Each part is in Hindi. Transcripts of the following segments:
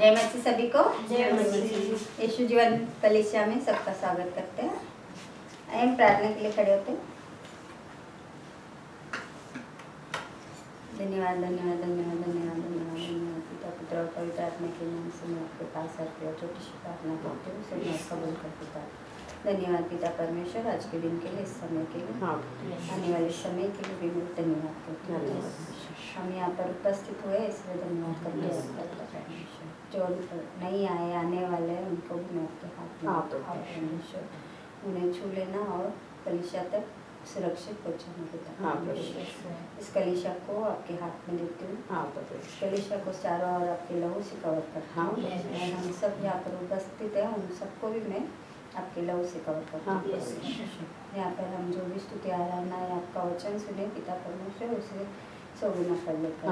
जय मसीह सभी को। जय मसीह। यीशु जीवन कलीसिया में सबका स्वागत करते हैं। आइए प्रार्थना के लिए खड़े होते हैं। धन्यवाद धन्यवाद धन्यवाद धन्यवाद धन्यवाद धन्यवाद पिता पुत्र और पवित्र आत्मा के नाम से मैं आपके पास आती हूँ। छोटी सी प्रार्थना करते हुए सब मैं कबूल कर पिता। धन्यवाद पिता परमेश्वर, आज के दिन के लिए, इस समय के लिए, आने वाले समय के लिए भी मैं धन्यवाद करती हूँ। हम यहाँ पर उपस्थित हुए इसलिए धन्यवाद करते हैं। जो नहीं आए आने वाले हैं उनको भी मैं आपके हाथ में परमेश्वर उन्हें छू लेना और कलीसिया तक सुरक्षित पहुँचाना पिता। इस कलीसिया को आपके हाथ में देती हूँ। कलीसिया को चारों ओर आपके लहू से कवर करता हूँ। हम सब यहाँ पर उपस्थित हैं, उन सबको भी मैं आपके लहू से कवर करता हूँ। यहाँ पर हम जो भी स्तुति आराधना है आपका वचन सुने पिता परमेश्वर, उसे सौगुना फल लेकर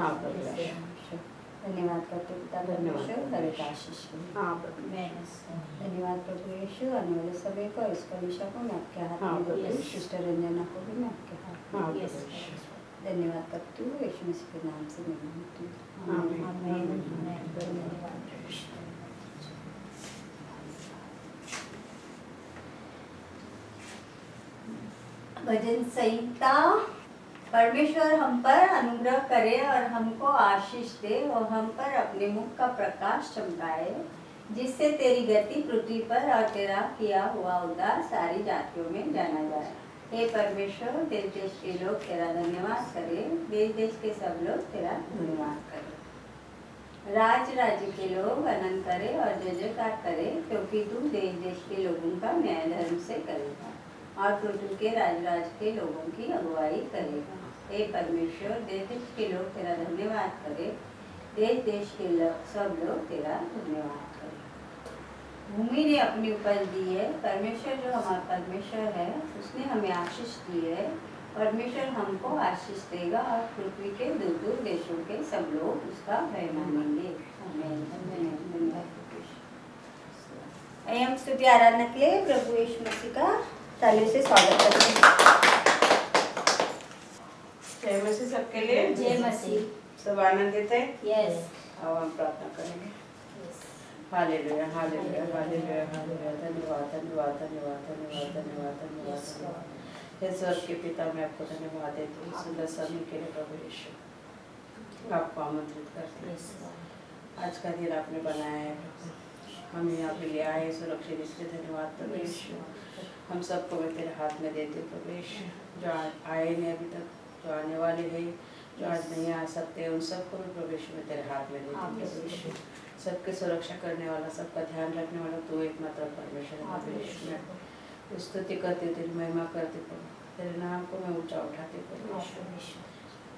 धन्यवाद करते पिता परमेश्वर, हरे का आशीष धन्यवाद प्रभु यीशु। आने वाले समय को इस कलीसिया को मैं आपके हाथ में देती हूँ। सिस्टर रंजना को भी मैं आपके हाथ में धन्यवाद करती हूँ। यीशु मसीह के नाम से मैं मांगती हूँ। भजन संहिता। परमेश्वर हम पर अनुग्रह करे और हमको आशीष दे और हम पर अपने मुख का प्रकाश चमकाए, जिससे तेरी गति पृथ्वी पर और तेरा किया हुआ उद्धार सारी जातियों में जाना जाए। हे परमेश्वर, देश देश के लोग तेरा धन्यवाद करें, देश देश के सब लोग तेरा धन्यवाद करें। राज राज्य के लोग आनंद करे और जय जयकार करे, क्योंकि तू देश देश के लोगों का न्याय धर्म से करेगा और पृथ्वी के राज के लोगों की अगुवाई करेगा। हे परमेश्वर, देश देश के लोग तेरा धन्यवाद करें, देश देश के सब लोग तेरा धन्यवाद करें। भूमि ने अपनी उपज दी है। परमेश्वर जो हमारा परमेश्वर है उसने हमें आशीष दी है। परमेश्वर हमको आशीष देगा और पृथ्वी के दूर दूर देशों के सब लोग उसका भय मानेंगे। हम स्तुति आराधना के लिए प्रभु यीशु मसीह का तालियों से स्वागत करते हैं। जय मसीह सबके लिए। जय मसीह। सब आनंदित है। यस। अब हम प्रार्थना करेंगे। Hallelujah hallelujah hallelujah hallelujah. धन्यवाद धन्यवाद धन्यवाद धन्यवाद धन्यवाद धन्यवाद। हे स्वर्ग के पिता, मैं आपको धन्यवाद देती हूँ सुंदर समय के लिए प्रभु यीशु। आपको आमंत्रित करती हूँ। आज का दिन आपने बनाया है, हम यहाँ पे ले आए सुरक्षित, इसलिए धन्यवाद प्रभु यीशु। हम सबको मैं तेरे हाथ में देती हूँ प्रभु यीशु। जो आए नहीं अभी तक, जो आने वाले हैं, जो आज नहीं आ सकते, उन सबको मैं प्रभु यीशु में तेरे हाथ में देती हूँ प्रभु यीशु। सबके सुरक्षा करने वाला, सबका ध्यान रखने वाला तू एकमात्र परमेश्वर है प्रभु यीशु। मैं स्तुति करती हूँ, तेरी महिमा करती प्रभु, तेरे नाम को मैं ऊंचा उठाती प्रभु यीशु,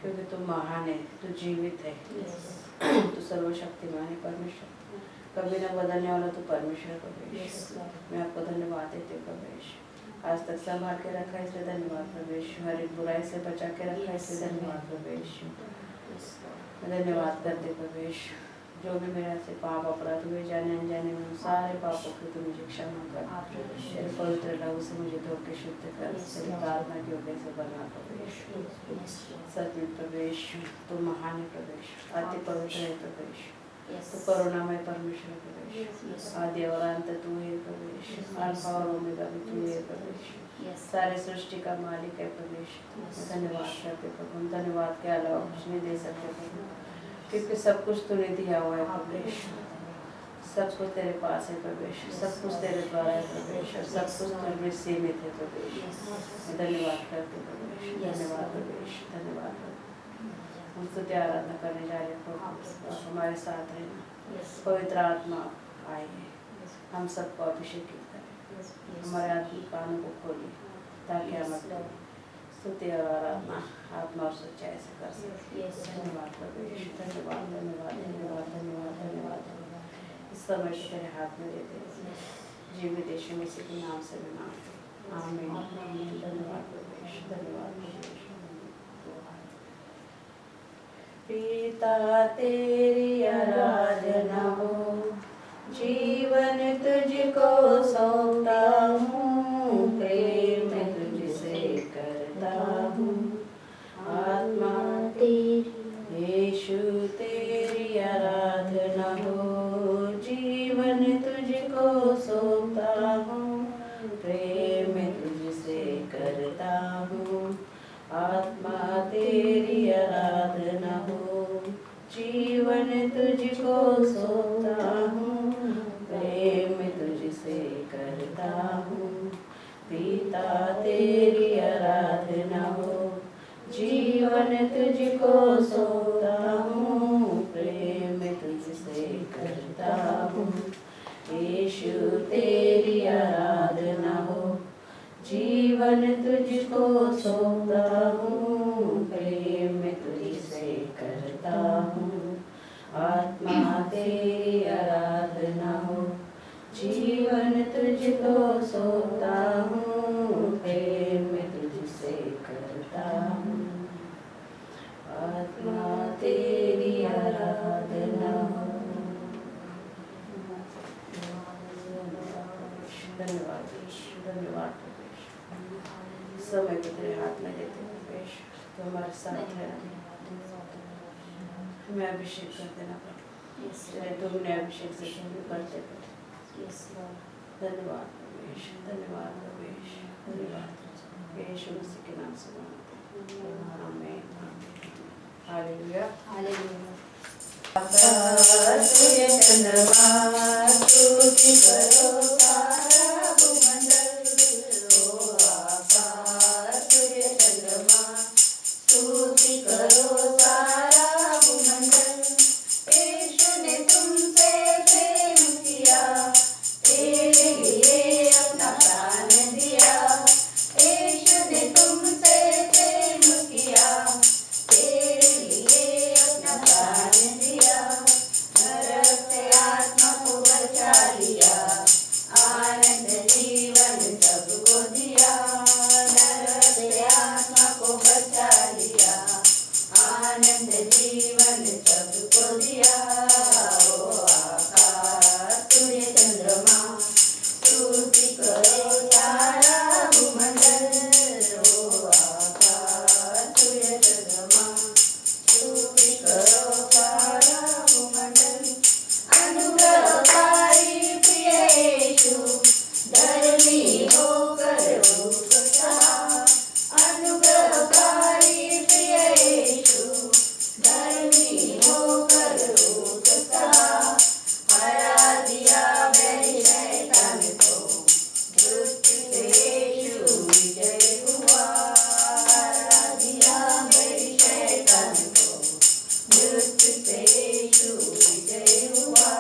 क्योंकि तू महान है, तू जीवित है, तू सर्वशक्तिमान है परमेश्वर, कभी न बदलने वाला तू परमेश्वर प्रभु यीशु। मैं आपको धन्यवाद देती हूँ प्रभु यीशु। आज तक संभाल के रखा है इसलिए धन्यवाद प्रभु यीशु। हर एक बुराई से बचा के रखा है इसलिए धन्यवाद प्रभु यीशु। धन्यवाद करते प्रभु यीशु। जो भी मेरे से पाप अपराध हुए जाने अनजाने में, सारे पापों की तू मुझे क्षमा कर। तेरे पवित्र लहू से मुझे धो के शुद्ध कर, तेरी प्रार्थना के योग्य से बना प्रभु यीशु। सच में प्रभु यीशु तू महान है प्रभु यीशु, अति पवित्र है प्रभु यीशु, तू करुणामय परमेश्वर प्रभु यीशु। आदि और अंत तू है प्रभु यीशु, अल्फा और ओमेगा भी तू है प्रभु यीशु। सारे सृष्टि का मालिक है प्रभु यीशु। धन्यवाद करते प्रभु, धन्यवाद के अलावा कुछ नहीं दे सकते प्रभु, क्योंकि सब कुछ तूने दिया हुआ है प्रभु यीशु। सब कुछ तेरे पास है प्रभु यीशु, सब कुछ तेरे द्वारा है प्रभु यीशु, सब कुछ तुझमें सीमित है प्रभु यीशु। धन्यवाद करते प्रभु यीशु, धन्यवाद प्रभु यीशु, धन्यवाद। हम स्तुति आराधना करने जा रहे प्रभु, हमारे साथ रहना, पवित्र आत्मा आए, हम सबको अभिषेकित करें, हमारे आत्मिक कानों को खोलिए ताकि हम अपनी स्तुति और आराधना आत्मा और सच्चाई से कर सकें। धन्यवाद प्रभु यीशु, धन्यवाद धन्यवाद धन्यवाद धन्यवाद धन्यवाद। इस समय को तेरे हाथ में देते हैं, जीवित यीशु मसीह के नाम से मैं मांगती हूँ, आमीन। धन्यवाद प्रभु यीशु, धन्यवाद प्रभु यीशु। पिता तेरी आराधना हो, जीवन तुझको सौंपता हूँ, प्रेम तुझसे करता हूँ, आत्मा तेरी यीशु तेरी आराधना हो, जीवन तुझको सौंपता हूँ, प्रेम तुझसे करता हूँ, पिता तेरी आराधना हो। जीवन तुझको सौंपता हूँ, प्रेम तुझसे करता हूँ, यीशु तेरी आराधना हो। जीवन तुझको सौंपता हूँ, प्रेम तुझसे करता हूँ, आत्मा तेरी आराधना हो। जीवन तुझको सौंपता हूँ, प्रेम तुझसे करता हूँ, आत्मा तेरी आराधना हो। धन्यवाद धन्यवाद। समय को तेरे हाथ में देते हैं पेश, तो हमारे साथ है, हमें अभिषेक कर देना पड़ेगा, तुमने अभिषेक से शुरू करते थे। धन्यवाद प्रवेश, धन्यवाद प्रवेश, धन्यवाद यीशु मसीह के नाम से मांगते हैं, आमीन। Hallelujah hallelujah. सूर्य चंद्रमा स्तुति करो सारा भूमंडल, ओ आकाश सूर्य चंद्रमा स्तुति करो सारा भूमंडल। यीशु ने तुमसे प्रेम किया, तेरे लिए अपना प्राण दिया। यीशु ने तुमसे प्रेम किया, तेरे लिए अपना प्राण दिया। नरक से आत्मा को बचा लिया, आनंद जीवन सबको दिया। नरक से आत्मा को बचा लिया, आनंद जीवन सबको दिया। ओ आकाश सूर्य चंद्रमा स्तुति करो सारा भूमंडल, ओ आकाश सूर्य चंद्रमा स्तुति करो सारा भूमंडल। अनुग्रहकारी प्रिय यीशु, धर्मी होकर रूप कहा। अनुग्रहकारी प्रिय यीशु, धर्मी होकर रूप कहा। हरा दिया बैरी शैतान को, दुष्ट से यीशु विजय हुआ। हरा दिया बैरी शैतान को, दुष्ट से यीशु विजय हुआ।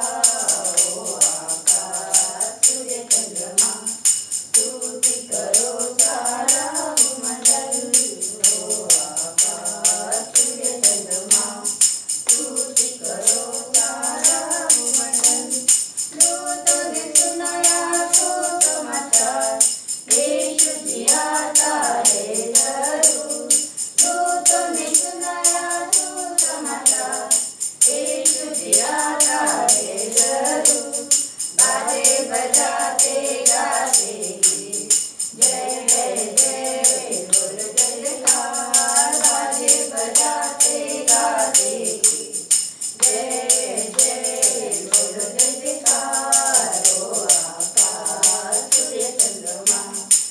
ओ आकाश सूर्य चंद्रमा स्तुति करो सारा भूमंडल, ओ आकाश सूर्य चंद्रमा स्तुति करो सारा भूमंडल। दूतों ने सुनाया सुसमाचार, यीशु जी आता है जरूर। दूतों ने सुनाया सुसमाचार, यीशु जी आता है जरूर। बाजे बजाते गाते गीत, जय जय जय बोल जयकार। बाजे बजाते गाते गीत, जय जय बोल जयकार। ओ आकाश सूर्य चंद्रमा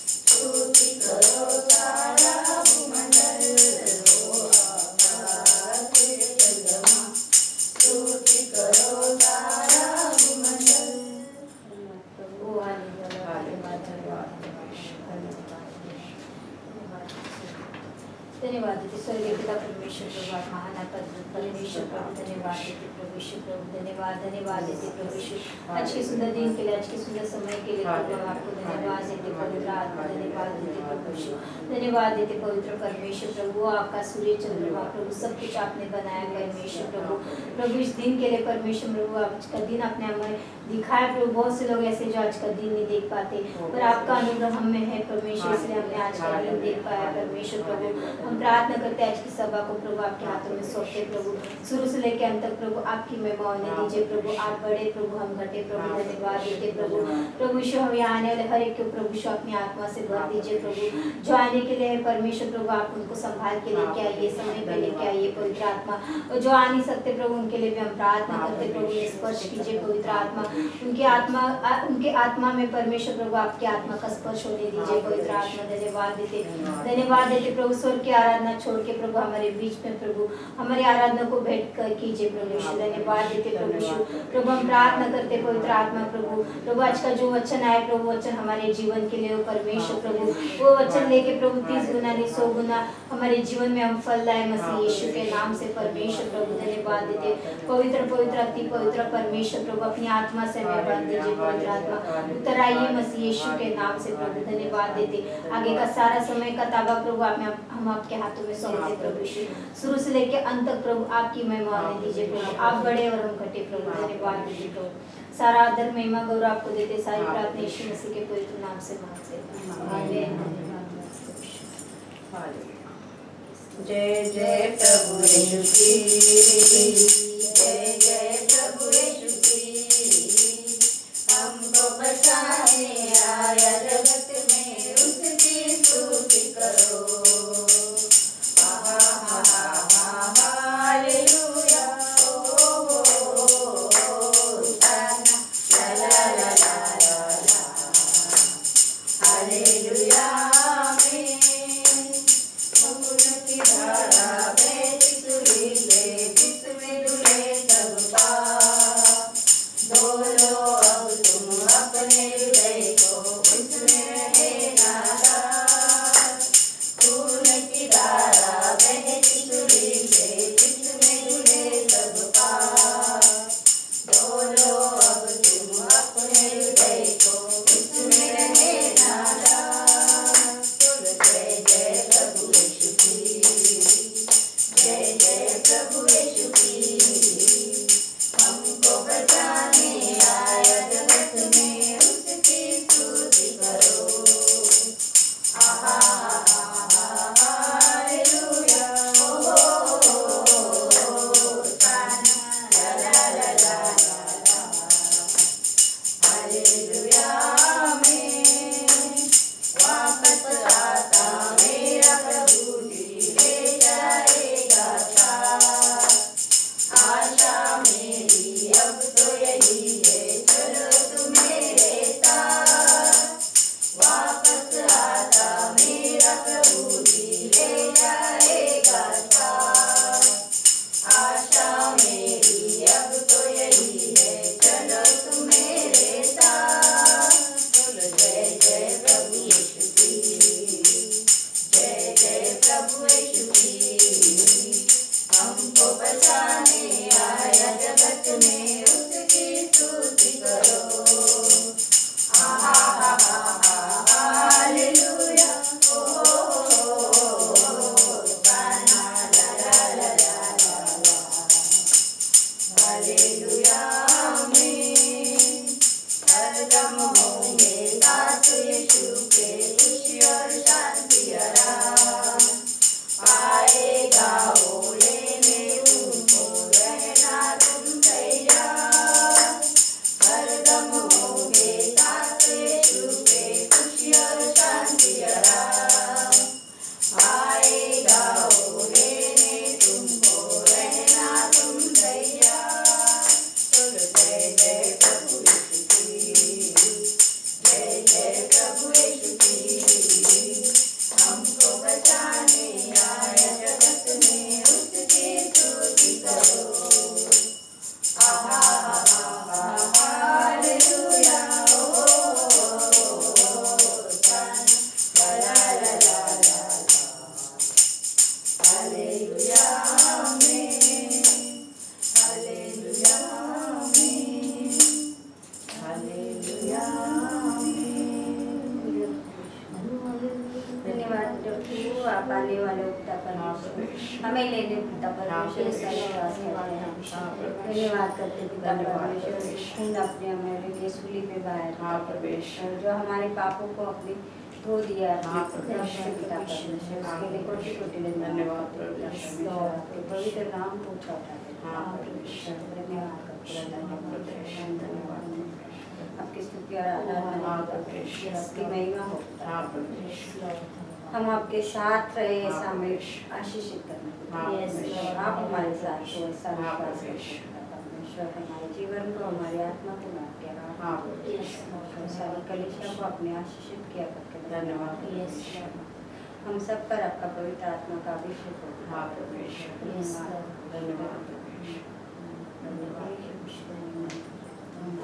स्तुति करो सारा भूमंडल, ओ आकाश सूर्य चंद्रमा स्तुति करो सारा भूमंडल। ओ हालेलुया। धन्यवाद देते स्वर्गीय पिता परमेश्वर प्रभु, आप महान अद्भुत परमेश्वर प्रभु, धन्यवाद देते प्रभु यीशु प्रभु, धन्यवाद धन्यवाद देते प्रभु यीशु आज के सुंदर दिन के लिए, आज के सुंदर समय के लिए प्रभु हम आपको धन्यवाद देते। पवित्र आत्मा धन्यवाद देते प्रभु यीशु, धन्यवाद देते पवित्र परमेश्वर प्रभु। आपका सूर्य चंद्रमा प्रभु सब कुछ आपने बनाया परमेश्वर प्रभु। प्रभु इस दिन के लिए परमेश्वर प्रभु आज का दिन आपने हमें दिखाया प्रभु। बहुत से लोग ऐसे जो आज का दिन नहीं देख पाते, पर आपका अनुग्रह हम में है परमेश्वर, इसलिए हमने आज का दिन देख पाया परमेश्वर प्रभु। हम प्रार्थना करते हैं आज की सभा को प्रभु आपके हाथों में सौंपते प्रभु, शुरू से लेकर अंत तक प्रभु आपकी महिमा होने दीजिए प्रभु। आप बड़े प्रभु, हम घटे प्रभु, धन्यवाद देते प्रभु। प्रभु यीशु हम यहाँ आने वाले हर एक को प्रभु यीशु अपनी आत्मा से भर दीजिए प्रभु। जो आने के लिए है परमेश्वर प्रभु आप उनको संभाल के लेके आइए, समय पे लेके आइए पवित्र आत्मा। और जो आ नहीं सकते प्रभु उनके लिए भी हम प्रार्थना करते प्रभु, स्पर्श कीजिए पवित्र आत्मा। उनके आत्मा में परमेश्वर प्रभु आपकी आत्मा का स्पर्श होने दीजिए पवित्र आत्मा। धन्यवाद देते प्रभु, स्वर्ग की आराधना छोड़ के प्रभु हमारे बीच में प्रभु हमारी आराधना को भेंट कर कीजिए प्रभु यीशु। धन्यवाद देते प्रभु यीशु। प्रभु हम प्रार्थना करते पवित्र आत्मा प्रभु आज का जो वचन आए प्रभु वचन हमारे जीवन के लिए हो परमेश्वर प्रभु, वो वचन लेके प्रभु 30 गुना नहीं 100 गुना हमारे जीवन में हम फल लाए मसीह यीशु के नाम से परमेश्वर प्रभु। धन्यवाद देते पवित्र पवित्र अति पवित्र परमेश्वर प्रभु अपनी आत्मा से हमें भर दीजिए पवित्र आत्मा उतर आइए मसीह यीशु के नाम से प्रभु। धन्यवाद देते आगे का सारा समय का ताबा प्रभु हम आपके हाथों में सौंपते प्रभु यीशु। शुरू से लेके अंत तक प्रभु आपकी महिमा होने दीजिए प्रभु, आप बड़े और हम घटे प्रभु। धन्यवाद देते प्रभु, सारा आदर महिमा गौरव आपको देते, सारी प्रार्थना यीशु मसीह के पवित्र नाम से मांगते आमीन। जय जय प्रभु यीशु की, जय जय प्रभु यीशु की। हमको बचाने आया जगत में, उसकी स्तुति करो। हालेलुया, हालेलुया में की धारा बहती तुरी ले, जिसमें डुले सब पाप। बोलो अब तुम अपने हृदय को, उसमें रहे नादार। खून की धारा बहती तुरी ले, जिसमें डुले सब पाप। बोलो अब तुम अपने हृदय को, उसमें रहे नादार। बोलो जय जय प्रभु यीशु की, जय जय प्रभु यीशु की। हमको बचाने आया जगत में, उसकी स्तुति करो। हालेलुया, हालेलुया में वापस आता मेरा प्रभु ले जाएगा साथ। आशा मेरी अब तो यही है, चलो तुम मेरे साथ। वापस आता मेरा प्रभु ले जाएगा साथ। आशा मेरी अब तो यही है, चलो तुम मेरे साथ। बोलो जय जय प्रभु यीशु की, जय जय प्रभु यीशु की। हमको बचाने आया जगत में, उसकी स्तुति करो। हालेलुया, हालेलुया में हरदम होंगे साथ यीशु के, खुशी और शांति आराम। आएगा वो लेने तुमको, रहना तुम तैयार। हरदम होंगे साथ यीशु के, खुशी और शांति आराम। आएगा वो लेने तुमको, रहना तुम तैयार। बोलो जय जय प्रभु यीशु की, जय जय प्रभु यीशु की। हमको बचाने आया जगत में, उसकी स्तुति करो। हालेलुया, हालेलुया में, हालेलुया में, हालेलुया में। धन्यवाद प्रभु, आप आने वाले उगता परमेश्वर, हमें लेने उगता परमेश्वर धन्यवाद करते हैं। धन्यवाद करते पिता परमेश्वर, खून अपने हमारे सूली पे बहाया परमेश्वर, जो हमारे पापों को अपने धो दिया पिता परमेश्वर, उसके लिए कोटि कोटि धन्यवाद परमेश्वर। आपके पवित्र नाम को उठाते हैं धन्यवाद करते हैं। धन्यवाद आपकी स्तुति और आराधना आपकी महिमा हो। हम आपके साथ रहे, ऐसा हमें आशीषित करना। आप हमारे साथ हो, ऐसा परमेश्वर हमारे जीवन को, हमारी आत्मा को सारी कलिसिया को अपने आशीषित किया करके धन्यवाद। हम सब पर आपका पवित्र आत्मा का अभिषेक हो। हाँ परमेश्वर, Yes, Lord. धन्यवाद परमेश्वर, धन्यवाद परमेश्वर।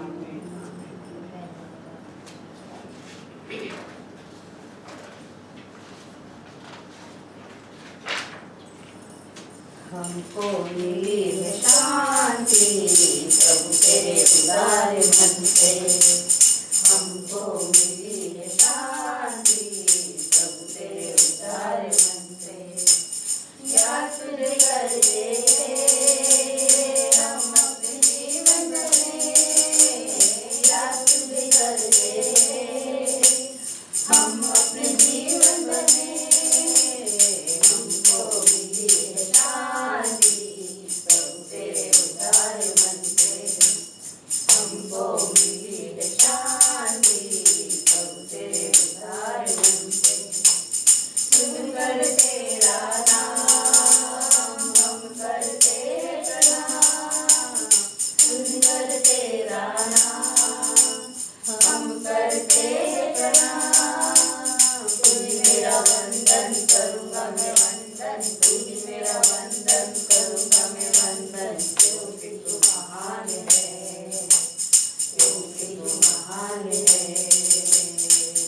आमीन। हमको मिली है शांति प्रभु तेरे उदार मन से, हमको मिली है शांति प्रभु तेरे उदार मन से। याद तुझे करते हम अपने जीवन बने, याद तुझे करते हम अपने जीवन बने। हमको मिली है शांति प्रभु तेरे उदार मन से, हमको मिली है शांति प्रभु तेरे उदार मन से। सुनकर तेरा नाम हम करते प्रणाम, सुनकर तेरा नाम हम करते प्रणाम। तुझे मेरा वंदन करूँगा मैं वंदन, तुझे मेरा वंदन करूँगा मैं वंदन, क्योंकि तू महान है, क्योंकि तू महान है।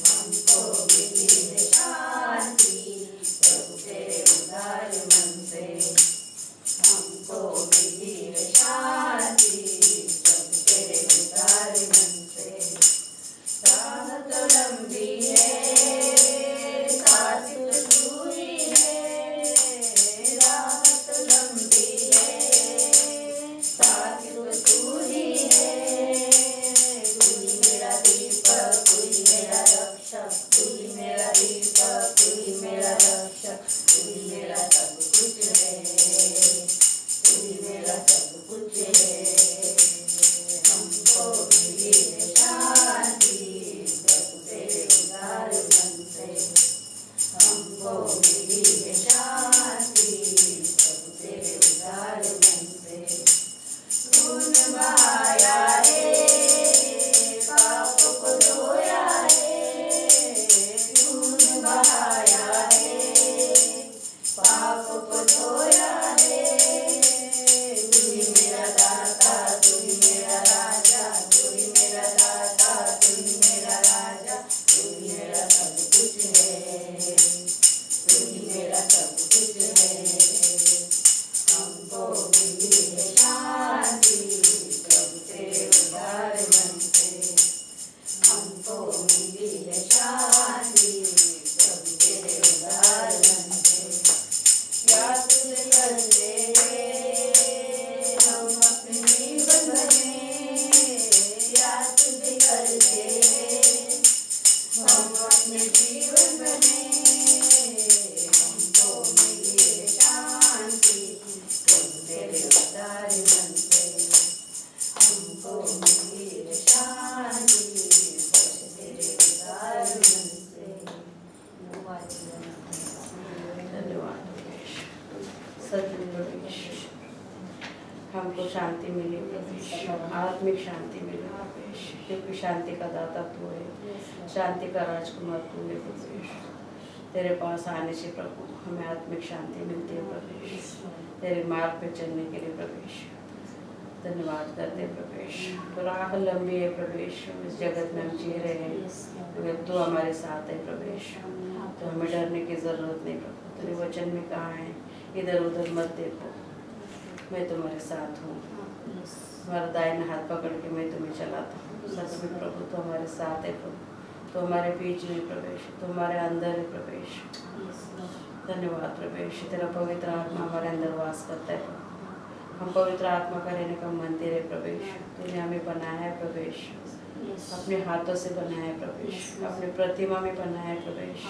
हमको मिली है शांति प्रभु तेरे उदार मन से, हमको मिली है शांति प्रभु तेरे उदार मन से। राह तो लंबी है, साथ तो तू ही है, राह तो लंबी है, साथ तो तू ही है। तू ही मेरा दीपक, तू ही मेरा रक्षक, तू ही मेरा दीपक, तू ही मेरा रक्षक, तू ही मेरा सब कुछ है, तू ही मेरा सब कुछ है। हमको मिली है शांति प्रभु तेरे उदार मन से, हमको मिली है शांति प्रभु तेरे उदार मन से। खून बहाया है, पाप को धोया है, खून बहाया है, पाप को धोया है। तू ही मेरा दाता, तू ही मेरा राजा, तू ही मेरा दाता, तू ही मेरा राजा, तू ही मेरा सब कुछ है, तू ही मेरा सब कुछ है। हमको मिली है शांति प्रभु तेरे उदार मन से, हमको मिली है शांति प्रभु तेरे उदार मन से। याद तुझे करते हम अपने जीवन बने, याद तुझे करते हम अपने जीवन बने। हमको मिली है शांति प्रभु तेरे उदार मन से, हमको मिली है शांति प्रभु तेरे उदार मन से। धन्यवाद सत्य परमेश्वर, हमको शांति मिली परमेश्वर, आत्मिक शांति मिली परमेश्वर, क्योंकि शांति का दाता तू है, शांति का राजकुमार तू है परमेश्वर। तेरे पास आने से प्रभु हमें आत्मिक शांति मिलती है परमेश्वर, तेरे मार्ग पे चलने के लिए परमेश्वर। धन्यवाद करते परमेश्वर। तो राह लंबी है परमेश्वर, इस जगत में हम जी रहे हैं, अगर तू हमारे साथ है परमेश्वर तो हमें डरने की जरूरत नहीं प्रभु। तेरे वचन में कहा है इधर उधर मत देखो, मैं तुम्हारे साथ हूँ, तुम्हारा दाहिना हाथ पकड़ के मैं तुम्हें चलाता हूँ। सच में प्रभु तो हमारे साथ है प्रभु, तो हमारे बीच में प्रवेश, तो हमारे अंदर है प्रवेश। धन्यवाद प्रवेश, तेरा पवित्र आत्मा हमारे अंदर वास करता है प्रभु। हम पवित्र आत्मा का रहने का मंदिर है प्रवेश, तूने हमें बनाया है प्रवेश, अपने हाथों से बनाया है प्रवेश, अपने प्रतिमा में बनाया है प्रवेश।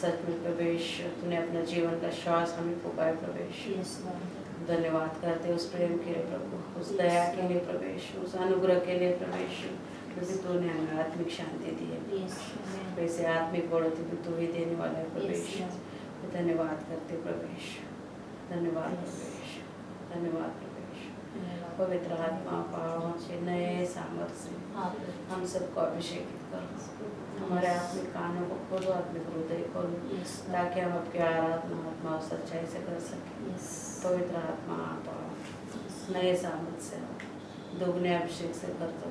सच में प्रवेश, तूने अपना जीवन का श्वास हमें फूका है प्रवेश। धन्यवाद करते उस प्रेम के लिए प्रभु, उस दया के लिए प्रवेश, उस अनुग्रह के लिए प्रवेश, क्योंकि तूने हमें आत्मिक शांति दी है। वैसे आत्मिक बढ़ोतरी भी तू ही देने वाला है प्रवेश। धन्यवाद करते प्रवेश, धन्यवाद प्रवेश, धन्यवाद प्रवेश। पवित्र आत्मा पावन से नए सामर्थ से हम सबको अभिषेकित करो। हमारे आत्मिक कानों को खोलो, आत्मिक हृदय खोलो, ताकि हम आपकी आराधना आत्मा और सच्चाई से कर सकें। पवित्र आत्मा पावन नए सामर्थ से दोगुने अभिषेक से कर दो।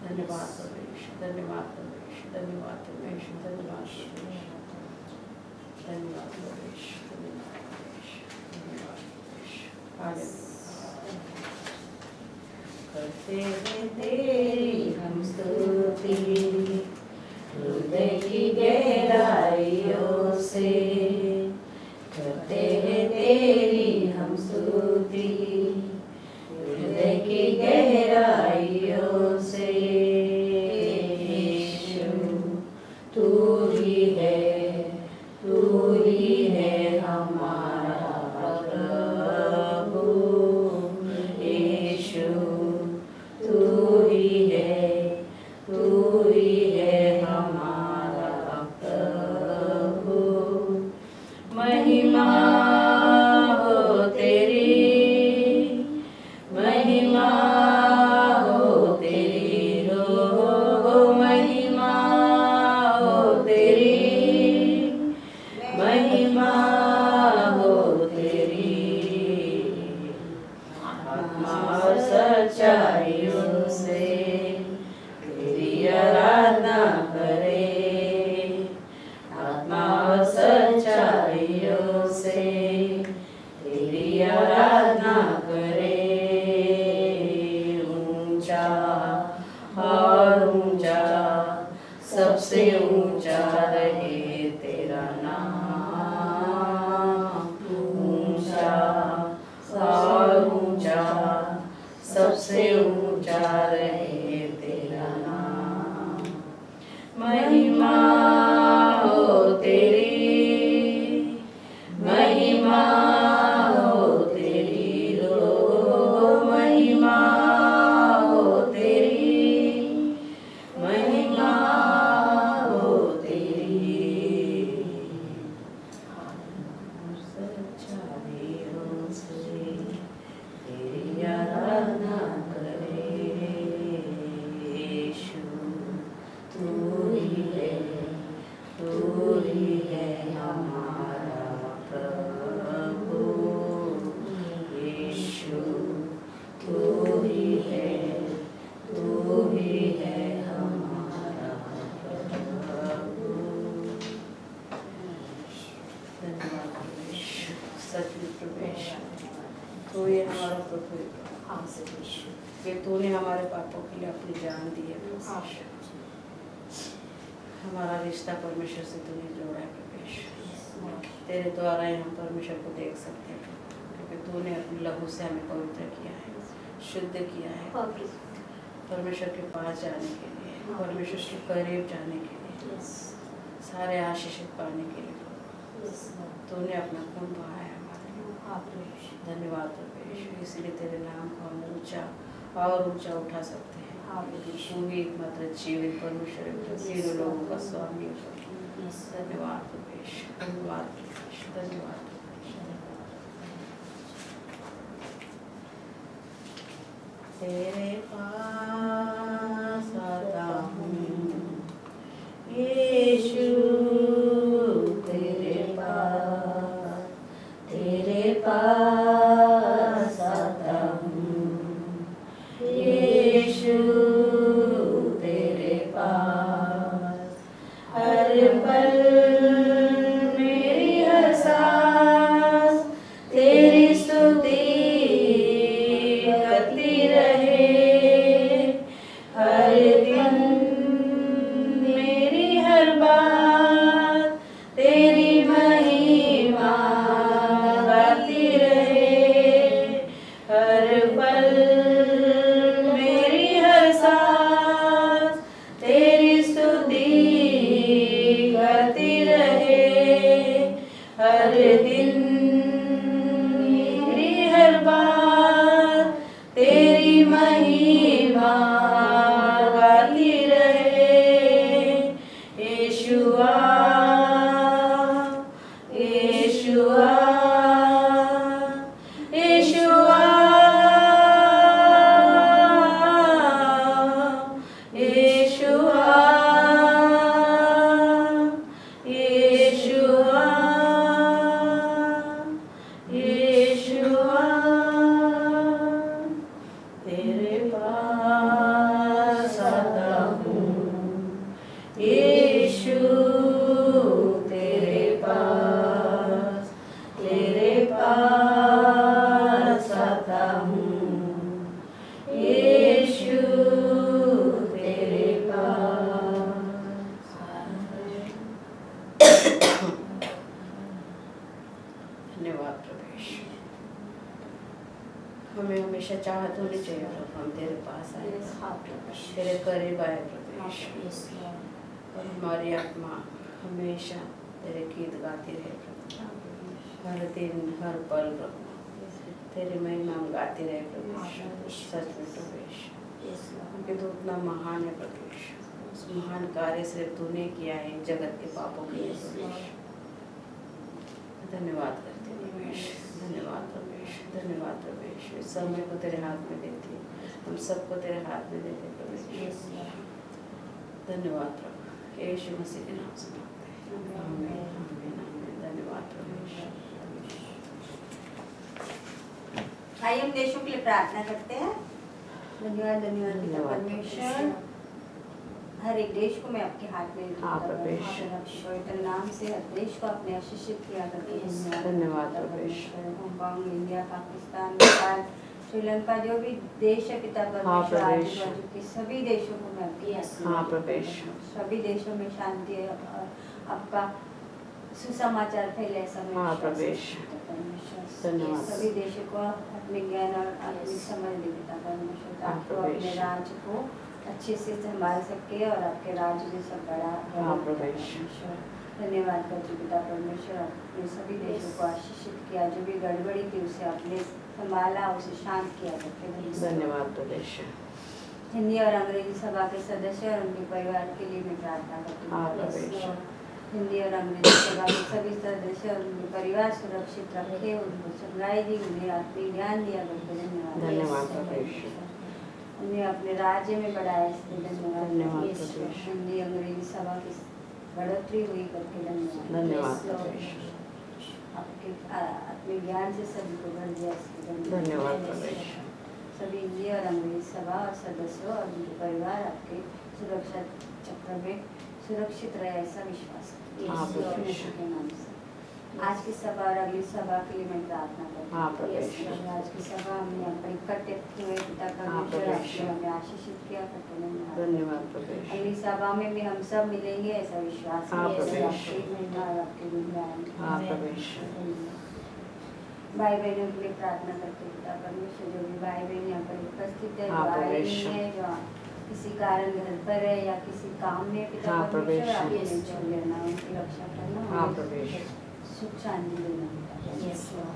धन्यवाद परमेश्वर, धन्यवाद परमेश्वर, धन्यवाद परमेश्वर, धन्यवाद परमेश्वर, धन्यवाद परमेश्वर, धन्यवाद परमेश्वर, धन्यवाद परमेश्वर। हालेलुया। करते हैं तेरी हम स्तुति हृदय की गहराइयों से, करते हैं तेरी हम स्तुति हृदय की गहराइयों से। यीशु तू ही है हमारा प्रभु। यीशु तू ही है हमारा प्रभु। महिमा हो तेरी, महिमा हो तेरी हो, महिमा हो तेरी, महिमा हो तेरी। आत्मा और सच्चाइयों से तेरी आराधना करे, आत्मा और सच्चाइयों से तेरी आराधना करे। ऊंचा और ऊंचा सबसे ऊंचा रहे तेरा नाम। ऊंचा और ऊंचा सबसे ऊंचा रहे तेरा नाम। महिमा हो तेरी, महिमा हो तेरी हो, महिमा हो तेरी, महिमा हो तेरी। सच्चाइयों से तेरी आराधना करे। यीशु तू ही है हमारा प्रभु। यीशु तू ही है हमारा प्रभु। धन्यवाद परमेश्वर, सच्चे परमेश्वर, तू ही हमारा प्रभु है। कि तूने हमारे पापों के लिए अपनी जान दी है परमेश्वर। हमारा रिश्ता परमेश्वर से तूने जोड़ा है परमेश्वर। तेरे द्वारा ही हम परमेश्वर को देख सकते हैं, क्योंकि तूने अपने लहू से हमें पवित्र किया है, शुद्ध किया है परमेश्वर के पास जाने के लिए, परमेश्वर के करीब जाने के लिए, सारे आशीषित पाने के लिए तूने अपना खून बहाया हमारे लिए। धन्यवाद परमेश्वर, इसलिए तेरे नाम को हम ऊंचा और ऊंचा उठा सकते हैं। तू ही एकमात्र जीवित परमेश्वर है, तीनों लोगों का स्वामी है। धन्यवाद परमेश्वर, धन्यवाद परमेश्वर, धन्यवाद परमेश्वर। तेरे पास आता हूँ यीशु, तेरे पास आता हूँ यीशु, तेरे पास। हर पल मेरी हर सांस तेरी स्तुति करती रहे। हमें हमेशा चाहत होनी चाहिए प्रभु, हम तेरे पास आए, हाँ प्रभु यीशु। तेरे करीब आए हाँ प्रभु यीशु। प्रभु यीशु। और हमारी आत्मा हमेशा तेरे गीत गाती रहे प्रभु, हाँ प्रभु यीशु। हर दिन हर पल प्रभु तेरी महिमा हम गाती रहे प्रभु हाँ यीशु। प्रभु यीशु। सच में प्रभु यीशु, यीशु। क्योंकि तू उतना महान है प्रभु यीशु। उस महान कार्य सिर्फ तूने किया है जगत के पापों के लिए प्रभु यीशु। धन्यवाद करते हैं प्रभु यीशु, धन्यवाद प्रभु यीशु, धन्यवाद प्रभु यीशु। इस समय को तेरे हाथ में देती है, हम सबको तेरे हाथ में देते हैं प्रभु यीशु। धन्यवाद प्रभु यीशु मसीह के नाम से मांगते हैं, आमीन आमीन आमीन। धन्यवाद प्रभु यीशु। आइए हम देशों के लिए प्रार्थना करते हैं। धन्यवाद धन्यवाद पिता परमेश्वर, हर एक देश को मैं आपके हाथ में देता हाँ, हूँ। प्रभु यीशु। आपने अपने पवित्र नाम से हर देश को अपने आशीषित किया करके धन्यवाद पिता प्रभु यीशु। परमेश्वर। हांगकांग, इंडिया, पाकिस्तान, नेपाल, श्रीलंका, जो भी देश है पिता परमेश्वर, प्रभु आजू यीशु। बाजू के सभी देशों को मैं आपके हाथ में हाँ, देता प्रभु हूँ। यीशु। सभी देशों में शांति है और आपका सुसमाचार फैले, ऐसा मैं हाँ, विश्वास प्रभु करती यीशु। हूँ, पिता परमेश्वर। धन्यवाद। सभी देशों को अपने ज्ञान और आत्मिक समझ दे पिता परमेश्वर, हाँ, ताकि वो प्रभु अपने यीशु। राज्य को अच्छे से संभाल सके और आपके राज्य जैसा बड़ा हाँ, बने, प्रभु पिता यीशु। परमेश्वर। धन्यवाद करती पिता परमेश्वर, अपने सभी देशों को आशीषित किया, जो भी गड़बड़ी थी उसे आपने संभाला, उसे शांत किया करके धन्यवाद प्रभु यीशु। हिंदी और अंग्रेजी सभा के सदस्य और उनके परिवार के लिए मैं प्रार्थना करती हाँ, हूँ। प्रभु यीशु। हिंदी और अंग्रेजी सभा के सभी सदस्य और उनके परिवार सुरक्षित रखे, उनको चंगाई दी, उन्हें आत्मिक ज्ञान दिया करके धन्यवाद प्रभु यीशु। उन्हें अपने राज्य में बढ़ाया, इसलिए धन्यवाद धन्यवाद यीशु। प्रभु यीशु। हिंदी अंग्रेजी सभा की बढ़ोतरी हुई करके धन्यवाद प्रभु यीशु। आपके आत्मिक ज्ञान से सभी को भर दिया, इसलिए धन्यवाद प्रभु यीशु। सभी हिंदी और अंग्रेजी सभा और सदस्यों और उनके परिवार आपके सुरक्षा चक्र में सुरक्षित रहे, ऐसा विश्वास करती हूँ। हाँ, प्रभु यीशु यीशु। के नाम से आज की सभा और अगली सभा के लिए मैं प्रार्थना करती हाँ, हूँ। प्रभु यीशु। यीशु, आज की सभा हमने यहाँ पर इकट्ठे हुए पिता हाँ, प्रभु परमेश्वर, यीशु। आपने हमें आशीषित किया करके धन्यवाद। धन्यवाद प्रभु यीशु। अगली सभा में भी हम सब मिलेंगे, ऐसा विश्वास हाँ, है। प्रभु आपकी महिमा और आपके गुणगान। हाँ, प्रभु यीशु। भाई बहनों के लिए प्रार्थना करते हैं पिता परमेश्वर, जो भी भाई बहन यहाँ पर उपस्थित है, हाँ, जो प्रभु आए यीशु। नहीं है, जो किसी कारण घर पर है या किसी काम में, पिता हाँ, प्रभु परमेश्वर आप यीशु। उन्हें छोड़ लेना, उनकी रक्षा करना, हाँ, उन्हें प्रभु यीशु। सुख शांति देना पिता परमेश्वर।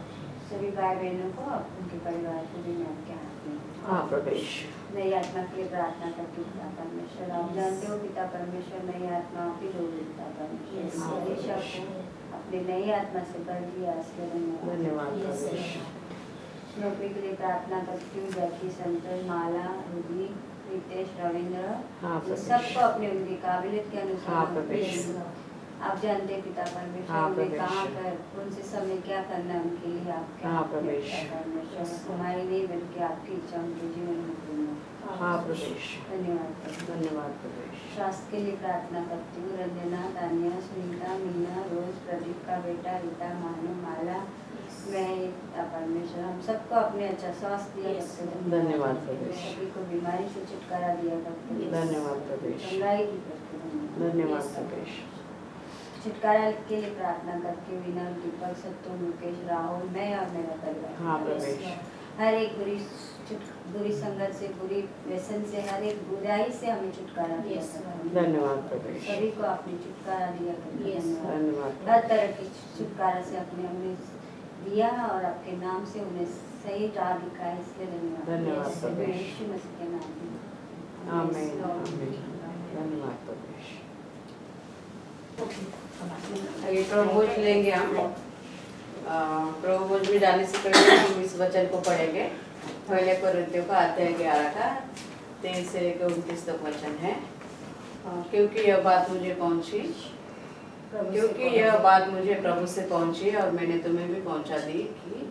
सभी भाई बहनों को, उनके परिवार को भी मैं आपके हाथ में देती हूँ। हाँ, प्रभु यीशु। नई आत्मा के लिए प्रार्थना करती हूँ पिता परमेश्वर, आप जानते हो पिता परमेश्वर, नई आत्मा आप ही दोगे पिता परमेश्वर। हाँ, हमेशा को अपनी नई आत्मा से भर दिया, इसलिए धन्यवाद प्रभु यीशु। नौकरी के लिए प्रार्थना करती हूँ, जैकी, संतन, माला, रूबी, रितेश, रविंद्र, हाँ, इन प्रभु सबको अपने उनकी काबिलियत के हाँ, अनुसार प्रभु यीशु। आप जानते हैं पिता परमेश्वर, हाँ, उन्हें प्रभु कहाँ यीशु। पर कौन से समय क्या करना है उनके लिए आपके हाँ, हाथ में प्रभु पिता यीशु। परमेश्वर। हमारी नहीं बल्कि आपकी इच्छा उनके जीवन में पूर्ण हो। हाँ, प्रभु यीशु। धन्यवाद प्रभु। धन्यवाद प्रभु यीशु। स्वास्थ्य के लिए प्रार्थना करती हूँ, रंजना, तानिया, सुनीता, मीना, रोज, प्रदीप का बेटा, रीता, मानू, माला, मैं पिता परमेश्वर, हम सबको अपने अच्छा स्वास्थ्य दिया करते हैं। धन्यवाद प्रभु यीशु। सभी को बीमारी से छुटकारा दिया करते हैं। धन्यवाद प्रभु यीशु। चंगाई दी करते हैं। धन्यवाद प्रभु यीशु। छुटकारा के लिए प्रार्थना करके विनय, दीपक, सत्तू, मुकेश, राहुल, मैं और मेरा परिवार। हाँ, प्रभु यीशु। हर एक बुरी संगत से, बुरी व्यसन से, हर एक बुराई से हमें छुटकारा दिया करते हैं। धन्यवाद प्रभु यीशु। सभी को आपने छुटकारा दिया करके धन्यवाद। धन्यवाद। हर तरह की छुटकारा से आपने हमें दिया और आपके नाम से उन्हें सही राह दिखाया, इसलिए धन्यवाद। धन्यवाद यीशु, प्रभु यीशु। यीशु मसीह के नाम में। आमीन आमीन। धन्यवाद प्रभु यीशु। आगे प्रभुभोज लेंगे हम। प्रभुभोज में जाने से पहले हम इस वचन को पढ़ेंगे। पहले कोरिन्थियों का अध्याय 11 का 23 से लेकर 29 तक वचन है। क्योंकि यह बात मुझे प्रभु से पहुंची और मैंने तुम्हें भी पहुंचा दी कि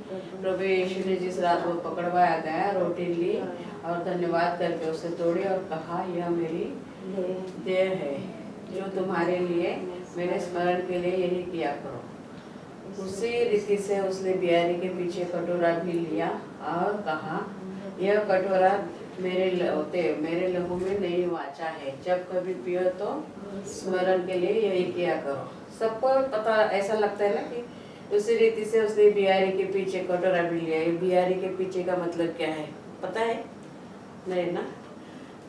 प्रभु यीशु ने जिस रात वो पकड़वाया गया, रोटी ली और धन्यवाद करके उसे तोड़ी और कहा, यह मेरी देह है जो तुम्हारे लिए मेरे स्मरण के लिए यही किया करो। उसी रीति से उसने बियारी के पीछे कटोरा भी लिया और कहा, यह कटोरा मेरे लहू में नई वाचा है, जब कभी पियो तो स्मरण के लिए यही किया करो। सबको पता ऐसा लगता है ना कि उसी रीति से उसने बिहारी के पीछे कटोरा भी लिया। ये बिहारी के पीछे का मतलब क्या है पता है? नहीं ना।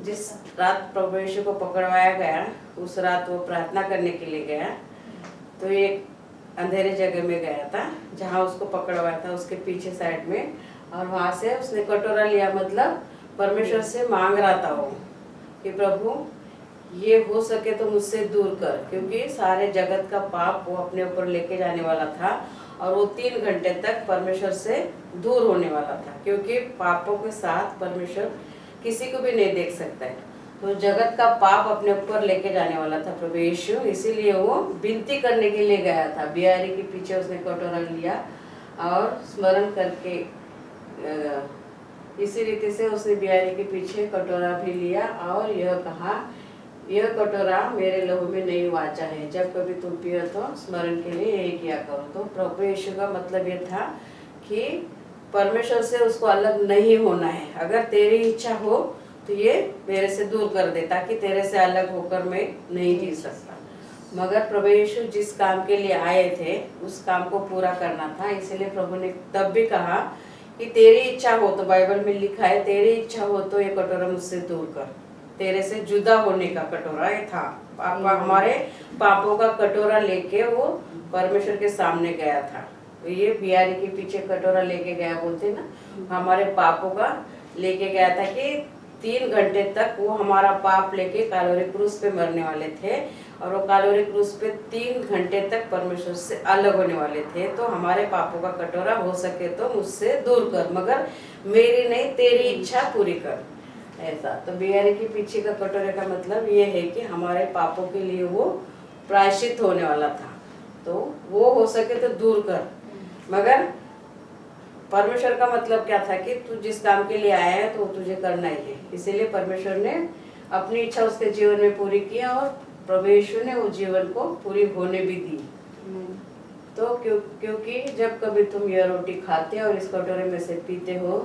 जिस रात प्रभु यीशु को पकड़वाया गया उस रात वो प्रार्थना करने के लिए गया, तो एक अंधेरे जगह में गया था जहाँ उसको पकड़वाया था, उसके पीछे साइड में। और वहाँ से उसने कटोरा लिया, मतलब परमेश्वर से मांग रहा था वो कि प्रभु ये हो सके तो मुझसे दूर कर, क्योंकि सारे जगत का पाप वो अपने ऊपर लेके जाने वाला था और वो 3 घंटे तक परमेश्वर से दूर होने वाला था, क्योंकि पापों के साथ परमेश्वर किसी को भी नहीं देख सकता है। तो जगत का पाप अपने ऊपर लेके जाने वाला था प्रभु यीशु, इसीलिए वो विनती करने के लिए गया था। बिहारी के पीछे उसने कटोरा लिया और स्मरण करके इसी रीति से उसने बिहारी के पीछे कटोरा भी लिया और यह कहा, यह कटोरा मेरे लहू में नई वाचा है, जब कभी तुम पियो तो स्मरण के लिए यही किया करो। तो प्रभु यीशु का मतलब ये था कि परमेश्वर से उसको अलग नहीं होना है। अगर तेरी इच्छा हो तो ये मेरे से दूर कर दे, ताकि तेरे से अलग होकर मैं नहीं जी सकता। मगर प्रभु यीशु जिस काम के लिए आए थे उस काम को पूरा करना था, इसलिए प्रभु ने तब भी कहा कि तेरी इच्छा हो तो, बाइबल में लिखा है तेरी इच्छा हो तो ये कटोरा मुझसे दूर कर। तेरे से जुदा होने का कटोरा ये था। पापा हमारे पापों का कटोरा लेके वो परमेश्वर के सामने गया था। तो ये बिहारी के पीछे कटोरा लेके गया बोलते ना, हमारे पापों का लेके गया था कि 3 घंटे तक वो हमारा पाप लेके कालोरी क्रूस पे मरने वाले थे और वो कालोरी क्रूस पे 3 घंटे तक परमेश्वर से अलग होने वाले थे। तो हमारे पापों का कटोरा हो सके तो मुझसे दूर कर, मगर मेरी नहीं तेरी इच्छा पूरी कर, ऐसा। तो बिहारी के पीछे का कटोरे का मतलब ये है कि हमारे पापों के लिए वो प्रायश्चित होने वाला था, तो वो हो सके तो दूर कर। मगर परमेश्वर का मतलब क्या था कि तू जिस काम के लिए आया है तो तुझे करना ही है। इसीलिए परमेश्वर ने अपनी इच्छा उसके जीवन में पूरी की और प्रभु यीशु ने वो जीवन को पूरी होने भी दी। तो क्योंकि जब कभी तुम यह रोटी खाते और इस कटोरे में से पीते हो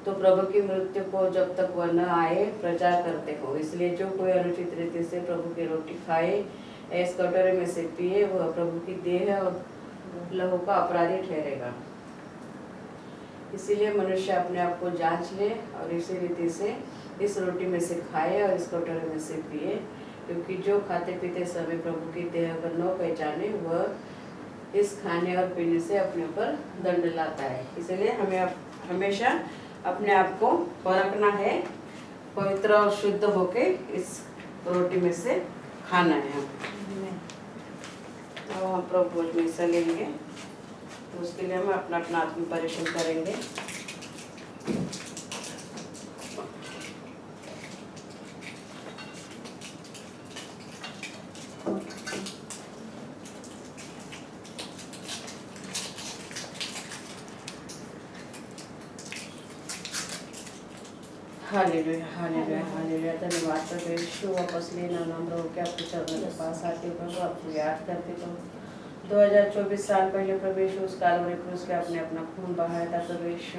तो प्रभु की मृत्यु को जब तक वह न आए प्रचार करते हो। इसलिए जो कोई अनुचित रीति से प्रभु की रोटी खाए, इस कटोरे में से पिए, वह प्रभु की देह और लहू का अपराधी ठहरेगा। इसीलिए मनुष्य अपने आप को जांच ले और इसी रीति से इस रोटी में से खाए और इस कटोरे में से पिए, क्योंकि जो खाते पीते समय प्रभु की देह को न पहचाने वह इस खाने और पीने से अपने ऊपर दंड लाता है। इसलिए हमें हमेशा अपने आप को परखना है, पवित्र और शुद्ध होके इस रोटी में से खाना है हमें। अब हम प्रभु भोज में हिस्सा लेंगे, तो उसके लिए हम अपना अपना आत्म परीक्षण करेंगे। Hallelujah hallelujah hallelujah. धन्यवाद प्रभु यीशु। वापस लेना नम्र होकर आपके चरणों के पास आते हो प्रभु, आपको याद करते तो 2024 साल पहले प्रभु यीशु उस कालवरी क्रूस पे आपने अपना खून बहाया था प्रभु यीशु।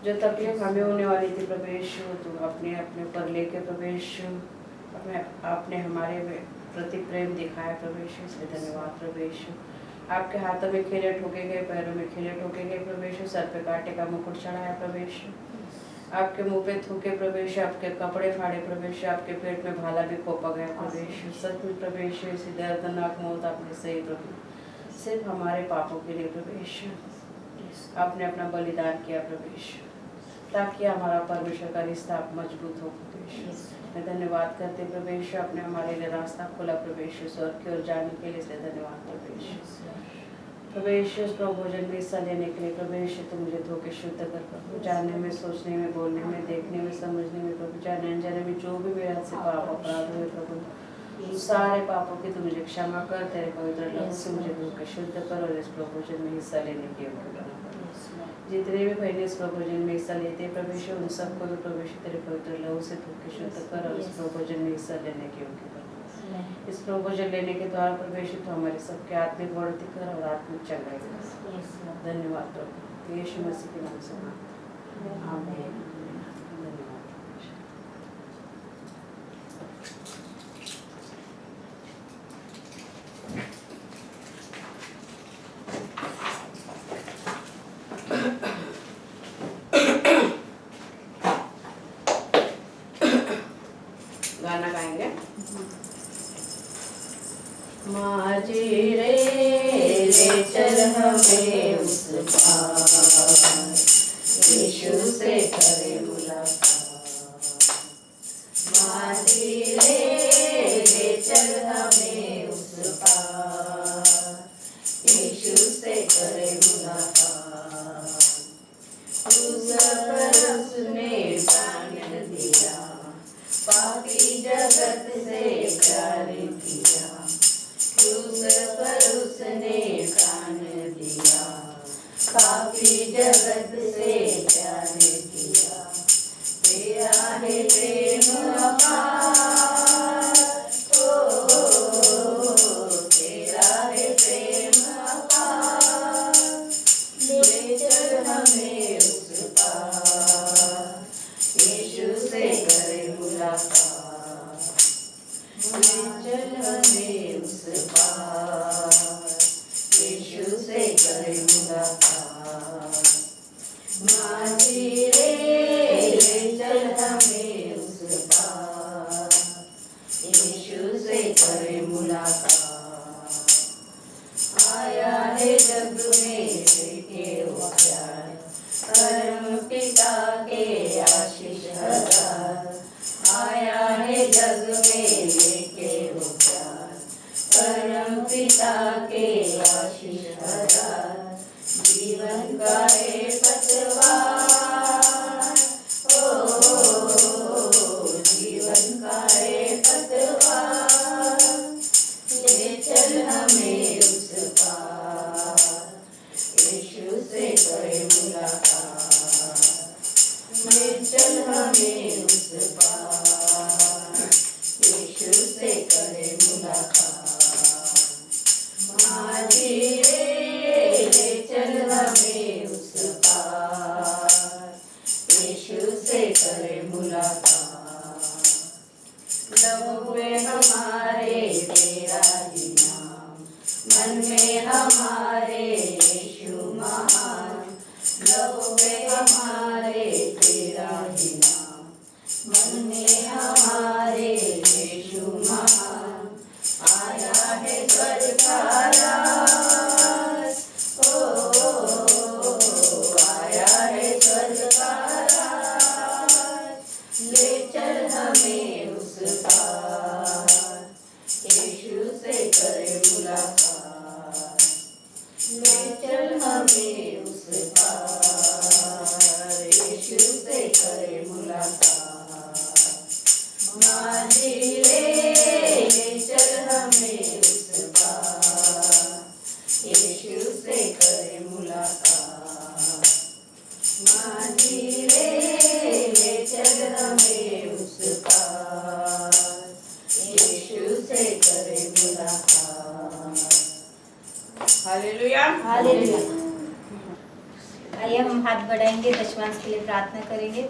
जो तकलीफ हमें होने वाली थी प्रभु यीशु, तो अपने ऊपर लेके प्रभु यीशु आपने हमारे प्रति प्रेम दिखाया प्रभु यीशु, इसलिए धन्यवाद प्रभु यीशु। आपके हाथों में खीरे ठोके गए, पैरों में खीरे ठोके गए प्रभु यीशु, सर पे कांटे का मुकुट चढ़ाया प्रभु यीशु, आपके मुंह पे थूके प्रभु यीशु, आपके कपड़े फाड़े प्रभु यीशु, आपके पेट में भाला भी खोपा गया प्रभु यीशु। सचमुच प्रभु यीशु इसी दर्दनाक मौत आपने सही प्रभु, सिर्फ हमारे पापों के लिए प्रभु यीशु आपने अपना बलिदान किया प्रभु यीशु, ताकि हमारा परमेश्वर का रिश्ता मजबूत हो प्रभु यीशु। मैं धन्यवाद करते प्रभु यीशु, आपने हमारे लिए रास्ता खोला प्रभु यीशु स्वर्ग की ओर जाने के लिए, इसलिए धन्यवाद प्रभु यीशु। प्रभु यीशु प्रभु भोजन में हिस्सा लेने के लिए प्रभु यीशु तो मुझे धो के शुद्ध कर प्रभु, जानने में, सोचने में, बोलने में, देखने में, समझने में प्रभु, जाने अनजाने में जो भी मेरे हाथ से पाप अपराध हुए प्रभु, उन सारे पापों की तो मुझे क्षमा कर, तेरे पवित्र लहू से मुझे धो के शुद्ध कर और इस प्रभु भोजन में हिस्सा लेने के योग्य बना। जितने भी बहने इस प्रभु भोजन में हिस्सा लेते हैं प्रभु यीशु, उन सबको तो प्रभु यीशु तेरे पवित्र लहू से धो के शुद्ध कर और इस प्रभु भोजन में हिस्सा लेने के योग्य बना। इस प्रभु भोजन लेने के द्वारा प्रभु यीशु तो हमारे सबके आत्मिक बढ़ोतरी कर और आत्मिक चंगाई कर। धन्यवाद प्रभु, यीशु मसीह के नाम से आमीन। धन्यवाद। गाना गाएंगे। माझी रे ले चल हमें उस पार, यीशु से करे मुलाकात। माझी रे ले चल हमें उस पार, यीशु से करे मुलाकात। उस पर उसने प्राण दिया, पापी जगत से प्यार किया। उस पर उसने प्राण दिया, पापी जगत से प्यार किया। तेरा है प्रेम अपार, तेरा है प्रेम अपार। ले चल हमें उस पार, यीशु से करे मुलाकात। ले चल हमें उस पार, यीशु से करे मुलाकात। माझी रे ले चल हमें उस पार, यीशु से करे मुलाकात। आया है जग में लेके वो प्यार, परम पिता के आशीष हजार। आया है जग में लेके वो प्यार, परम पिता के आशीष हजार। जीवन का है पतवार, जीवन का है पतवार। ले चल हमें उस पार, यीशु से करे मुलाकात। ले चल हमें उस पार, यीशु से करे मुलाकात। माझी रे ले चल हमें उस पार, यीशु से करे मुलाकात। लहू में हमारे तेरा ही नाम, मन में हमारे यीशु महान। लहू में हमारे तेरा ही नाम, मन में हमारे यीशु महान। आया है स्वर्ग का राज, आया है स्वर्ग का राज। ले चल हमें उस पार, यीशु से करे मुलाकात। ले चल हमें उस पार, यीशु से करे मुलाकात। माझी रे ले चल हमें उस पार, यीशु से करे मुलाकात। माझी रे ले चल हमें उस पार, यीशु से करे मुलाकात। Hallelujah, hallelujah. आइए हम हाथ बढ़ाएंगे, दशमांश के लिए प्रार्थना करेंगे।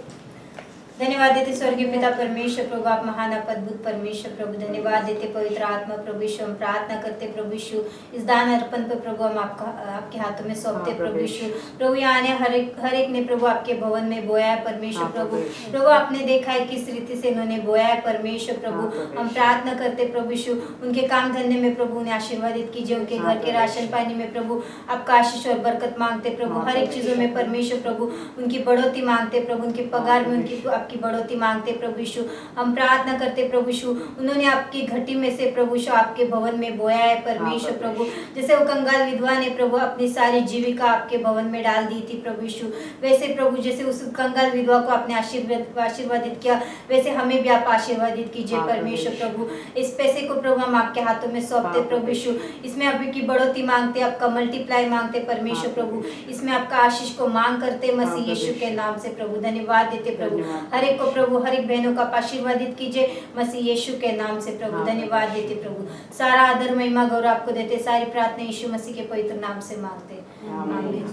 धन्यवाद देते स्वर्गीय पिता परमेश्वर प्रभु, आप महान आप अद्भुत परमेश्वर प्रभु। धन्यवाद देते पवित्र आत्मा प्रभु यीशु, हम प्रार्थना करते प्रभु यीशु, इस दान अर्पण पर प्रभु हम आपके हाथों में सौंपते प्रभु यीशु। प्रभु यहाँ आने हर एक ने प्रभु आपके भवन में बोया है परमेश्वर प्रभु। प्रभु आपने देखा है किस रीति से इन्होंने बोया है परमेश्वर प्रभु। हम प्रार्थना करते प्रभु यीशु, उनके काम धंधे में प्रभु उन्हें आशीर्वादित कीजिए। उनके घर के राशन पानी में प्रभु आपका आशीष और बरकत मांगते प्रभु। हर एक चीजों में परमेश्वर प्रभु उनकी बढ़ोतरी मांगते प्रभु। उनके पगार में उनकी आपकी बढ़ोतरी मांगते प्रभु यीशु। हम प्रार्थना करते प्रभु यीशु, उन्होंने आपकी घटी में से प्रभु यीशु आपके भवन में बोया है परमेश्वर प्रभु। जैसे वो कंगाल विधवा ने प्रभु अपनी सारी जीविका आपके भवन में डाल दी थी प्रभु यीशु, वैसे प्रभु जैसे उस कंगाल विधवा को आपने आशीर्वादित किया, वैसे हमें भी आप आशीर्वादित कीजिए परमेश्वर प्रभु। इस पैसे को प्रभु हम आपके हाथों में सौंपते प्रभु यीशु। इसमें अभी की बढ़ोतरी मांगते, आपका मल्टीप्लाई मांगते परमेश्वर प्रभु। इसमें आपका आशीष को मांग करते मसीह यीशु के नाम से प्रभु। धन्यवाद देते प्रभु। हर एक को प्रभु, हर एक बहनों का आशीर्वादित कीजिए मसीह यीशु के नाम से प्रभु। धन्यवाद देते प्रभु। सारा आदर महिमा गौरव आपको देते, सारी प्रार्थना यीशु मसीह के पवित्र नाम से मांगते। आमीन।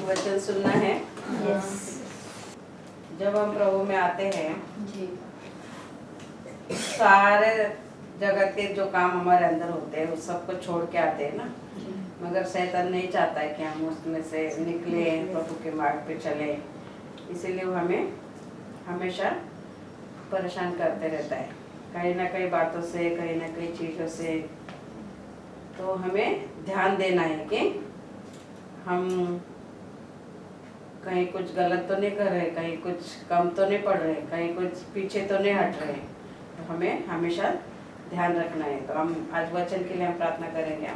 वचन सुनना है। जब हम प्रभु में आते हैं जी, सारे जगत के जो काम हमारे अंदर होते हैं वो सबको छोड़ के आते हैं ना, मगर शैतान नहीं चाहता है कि हम उसमें से निकले, प्रभु के मार्ग पे चले। इसीलिए वो हमें हमेशा परेशान करते रहता है, कहीं ना कहीं बातों से, कहीं ना कहीं चीज़ों से। तो हमें ध्यान देना है कि हम कहीं कुछ गलत तो नहीं कर रहे, कहीं कुछ कम तो नहीं पड़ रहे, कहीं कुछ पीछे तो नहीं हट रहे। तो हमें हमेशा ध्यान रखना है। तो हम आज वचन के लिए हम प्रार्थना करेंगे।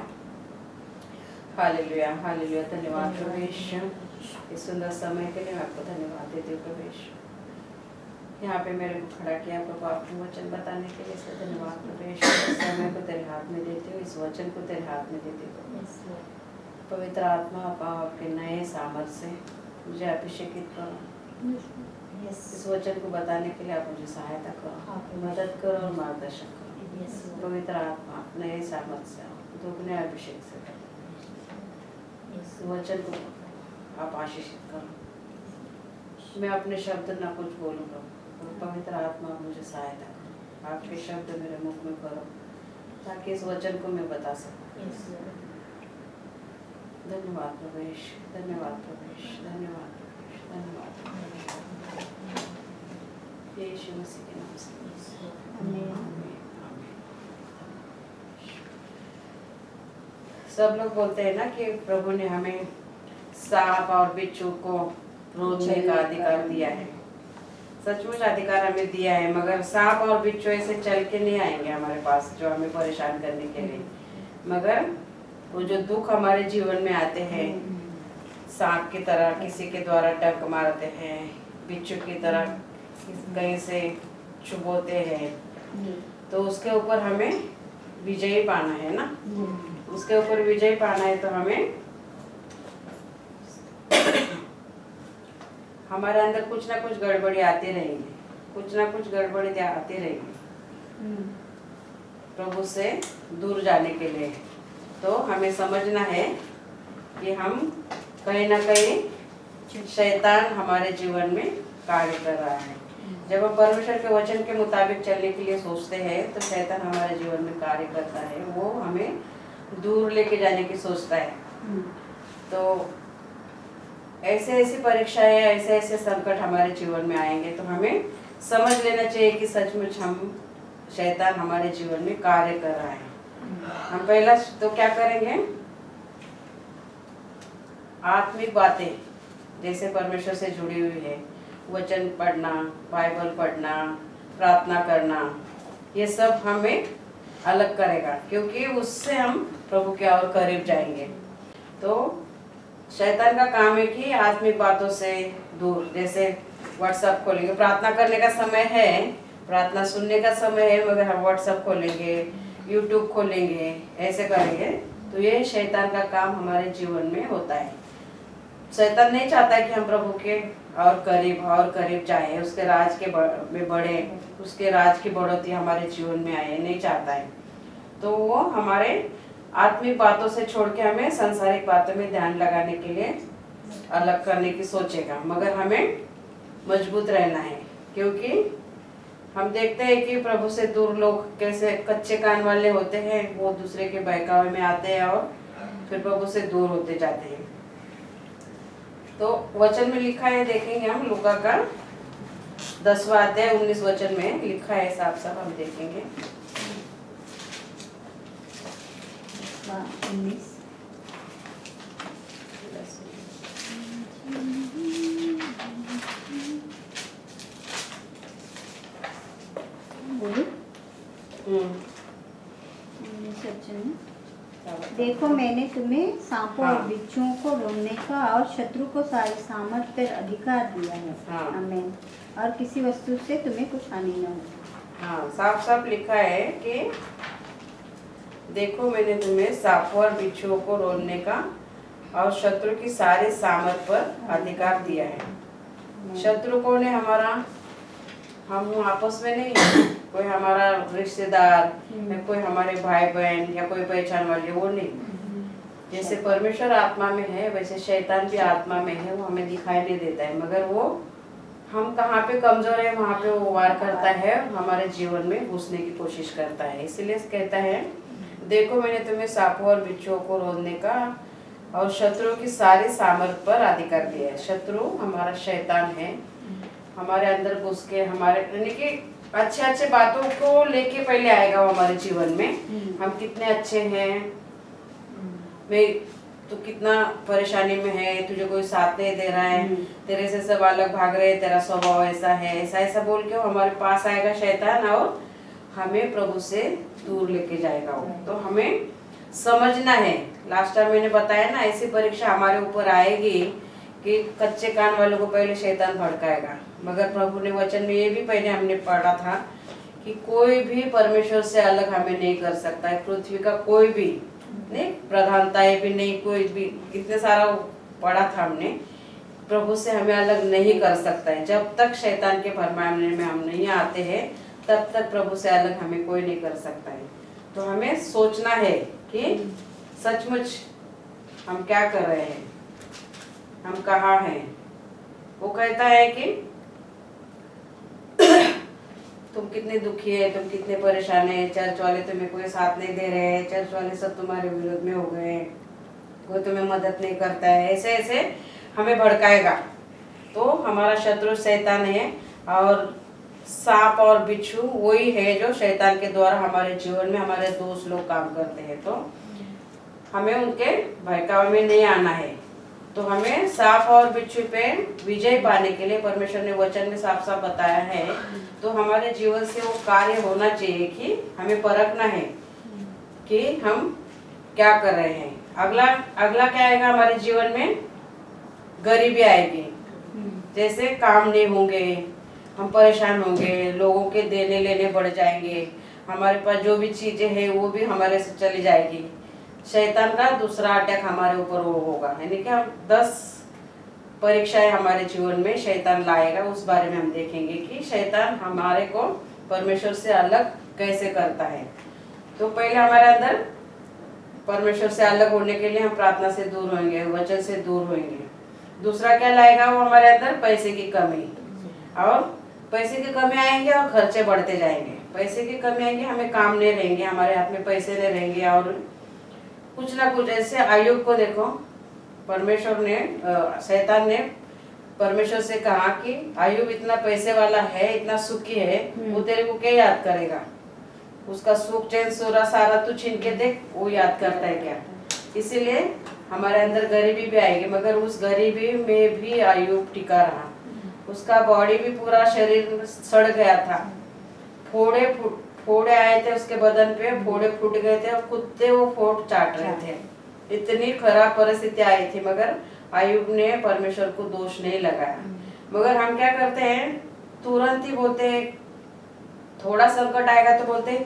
Hallelujah, hallelujah. धन्यवाद प्रभु यीशु, इस सुंदर समय के लिए मैं आपको धन्यवाद देती हूँ प्रभु यीशु। यहाँ पे मेरे को खड़ा किया प्रभु आपको वचन बताने के लिए, इसलिए धन्यवाद प्रभु यीशु। इस समय को तेरे हाथ में देती हूँ, इस वचन को तेरे हाथ में देती हूँ। पवित्र आत्मा आपके नए सामर्थ से मुझे अभिषेकित करो। इस वचन को बताने के लिए आप मुझे सहायता करो, मदद करो और मार्गदर्शन करो। पवित्र आत्मा नए सामर्थ से, दुगने अभिषेक से इस वचन को आप आशीषित करो। मैं अपने शब्द ना कुछ बोलूँगा, पवित्र आत्मा मुझे सहायता करो। आपके शब्द मेरे मुख में करो ताकि इस वचन को मैं बता सकूं। धन्यवाद प्रभु यीशु, धन्यवाद प्रभु यीशु, धन्यवाद प्रभु यीशु, धन्यवाद यीशु मसीह के नाम से। आमीन। सब लोग बोलते हैं ना कि प्रभु ने हमें सांप और बिच्छू को रोकने का अधिकार दिया है। सचमुच अधिकार हमें दिया है, मगर सांप और बिच्छू ऐसे चल के नहीं आएंगे हमारे पास जो हमें परेशान करने के लिए। मगर वो जो दुख हमारे जीवन में आते हैं, सांप की तरह किसी के द्वारा डंक मारते हैं, बिच्छू की तरह कहीं से चुभोते हैं, तो उसके ऊपर हमें विजयी पाना है ना। उसके ऊपर विजय पाना है तो हमें हमारे अंदर कुछ ना कुछ गड़बड़ी आती रहेंगी, कुछ ना कुछ गड़बड़ी आती रहेगी प्रभु से दूर जाने के लिए। तो हमें समझना है कि हम कहीं ना कहीं शैतान हमारे जीवन में कार्य कर रहा है। जब हम परमेश्वर के वचन के मुताबिक चलने के लिए सोचते हैं तो शैतान हमारे जीवन में कार्य करता है, वो हमें दूर लेके जाने की सोचता है। तो ऐसे ऐसी परीक्षाएं, ऐसे ऐसे संकट हमारे जीवन में आएंगे तो हमें समझ लेना चाहिए कि सचमुच हम शैतान हमारे जीवन में कार्य कर रहा है। हम पहला तो क्या करेंगे, आत्मिक बातें जैसे परमेश्वर से जुड़ी हुई है, वचन पढ़ना, बाइबल पढ़ना, प्रार्थना करना, ये सब हमें अलग करेगा, क्योंकि उससे हम प्रभु के और करीब जाएंगे। तो शैतान का काम है कि आत्मिक बातों से दूर, जैसे व्हाट्सएप खोलेंगे, प्रार्थना करने का समय है, प्रार्थना सुनने का समय है, मगर हम व्हाट्सएप खोलेंगे, यूट्यूब खोलेंगे, ऐसे करेंगे तो ये शैतान का काम हमारे जीवन में होता है। शैतान नहीं चाहता कि हम प्रभु के और करीब जाए, उसके राज के में बढ़े, उसके राज की बढ़ोतरी हमारे जीवन में आए, नहीं चाहता है। तो वो हमारे आत्मिक बातों से छोड़ के हमें सांसारिक बातों में ध्यान लगाने के लिए अलग करने की सोचेगा। मगर हमें मजबूत रहना है, क्योंकि हम देखते हैं कि प्रभु से दूर लोग कैसे कच्चे कान वाले होते हैं, वो दूसरे के बहकावे में आते हैं और फिर प्रभु से दूर होते जाते हैं। तो वचन में लिखा है, देखेंगे हम लूका का 10वां अध्याय 19 वचन में लिखा है, साफ साफ हम देखेंगे। 19 देखो मैंने तुम्हें सांपों और बिच्छुओं को रोकने का और शत्रु को सारे सामर्थ पर अधिकार दिया है। आमीन। और किसी वस्तु से तुम्हें कुछ हानि न हो। हाँ, साफ साफ लिखा है कि देखो मैंने तुम्हें सांपों और बिच्छुओं को रोकने का और शत्रु की सारे सामर्थ पर अधिकार दिया है। शत्रु कौन है हमारा? हम आपस में नहीं, कोई हमारा रिश्तेदार या कोई हमारे भाई बहन या कोई पहचान वाले, वो नहीं। जैसे परमेश्वर आत्मा में है वैसे शैतान भी आत्मा में है, वो हमें दिखाई नहीं देता है, मगर वो हम कहाँ पे कमजोर है वहाँ पे वो वार करता है, हमारे जीवन में घुसने की कोशिश करता है। इसलिए कहता है देखो मैंने तुम्हें सांपों और बिच्छुओं को रोकने का और शत्रु की सारी सामर्थ पर अधिकार दिया है। शत्रु हमारा शैतान है, हमारे अंदर घुस के हमारे यानी कि अच्छे अच्छे बातों को लेके पहले आएगा वो हमारे जीवन में। हम कितने अच्छे हैं, मैं तू कितना परेशानी में है, तुझे कोई साथ नहीं दे रहा है, तेरे से सब अलग भाग रहे हैं, तेरा स्वभाव ऐसा है, ऐसा ऐसा बोल के वो हमारे पास आएगा शैतान और हमें प्रभु से दूर लेके जाएगा वो। तो हमें समझना है, लास्ट टाइम मैंने बताया ना, ऐसी परीक्षा हमारे ऊपर आएगी कि कच्चे कान वालों को पहले शैतान भड़काएगा। मगर प्रभु ने वचन में ये भी पहले हमने पढ़ा था कि कोई भी परमेश्वर से अलग हमें नहीं कर सकता है, पृथ्वी का कोई भी नहीं, प्रधानताएं भी नहीं, कोई भी, कितने सारा पढ़ा था हमने, प्रभु से हमें अलग नहीं कर सकता है। जब तक शैतान के भरमाने में हम नहीं आते हैं तब तक प्रभु से अलग हमें कोई नहीं कर सकता है। तो हमें सोचना है कि सचमुच हम क्या कर रहे हैं, हम कहाँ हैं। वो कहता है कि तुम कितने दुखी है, तुम कितने परेशान है, चर्च वाले तुम्हें कोई साथ नहीं दे रहे हैं, चर्च वाले सब तुम्हारे विरोध में हो गए, कोई तुम्हें मदद नहीं करता है, ऐसे ऐसे हमें भड़काएगा। तो हमारा शत्रु शैतान है और सांप और बिच्छू वही है जो शैतान के द्वारा हमारे जीवन में हमारे दोस्त लोग काम करते हैं। तो हमें उनके बहकावे में नहीं आना है। तो हमें सांप और बिच्छू पे विजय पाने के लिए परमेश्वर ने वचन में साफ साफ बताया है। तो हमारे जीवन से वो कार्य होना चाहिए कि हमें परखना है कि हम क्या कर रहे हैं। अगला क्या आएगा हमारे जीवन में, गरीबी आएगी। जैसे काम नहीं होंगे, हम परेशान होंगे, लोगों के देने लेने बढ़ जाएंगे, हमारे पास जो भी चीजें हैं वो भी हमारे से चली जाएगी। शैतान का दूसरा अटैक हमारे ऊपर वो होगा, यानी कि 10 परीक्षाएं हमारे जीवन में शैतान लाएगा। उस बारे में हम देखेंगे कि शैतान हमारे को परमेश्वर से अलग कैसे करता है। तो पहले हमारे अंदर परमेश्वर से अलग होने के लिए हम प्रार्थना से दूर होंगे, वचन से दूर होंगे। दूसरा क्या लाएगा वो हमारे अंदर, पैसे की कमी। और पैसे की कमी आएंगे और खर्चे बढ़ते जाएंगे। पैसे की कमी आएंगे, हमें काम नहीं रहेंगे, हमारे हाथ में पैसे नहीं रहेंगे और कुछ ना कुछ। ऐसे आयुब को देखो, परमेश्वर ने शैतान ने परमेश्वर से कहा कि आयुब इतना पैसे वाला है, इतना सुखी है, वो तेरे को क्या याद करेगा। उसका सुख चैन सोरा सारा तू छीन के देख, वो याद करता है क्या। इसीलिए हमारे अंदर गरीबी भी आएगी, मगर उस गरीबी में भी आयुब टिका रहा। उसका बॉडी भी पूरा शरीर सड़ गया था, फोड़े आए थे उसके बदन पे, फोड़े फूट गए थे और कुत्ते वो फोड़ चाट रहे थे। इतनी खराब परिस्थिति आई थी, मगर आयुब ने परमेश्वर को दोष नहीं लगाया। मगर हम क्या करते हैं, तुरंत ही बोलते हैं, थोड़ा संकट आएगा तो बोलते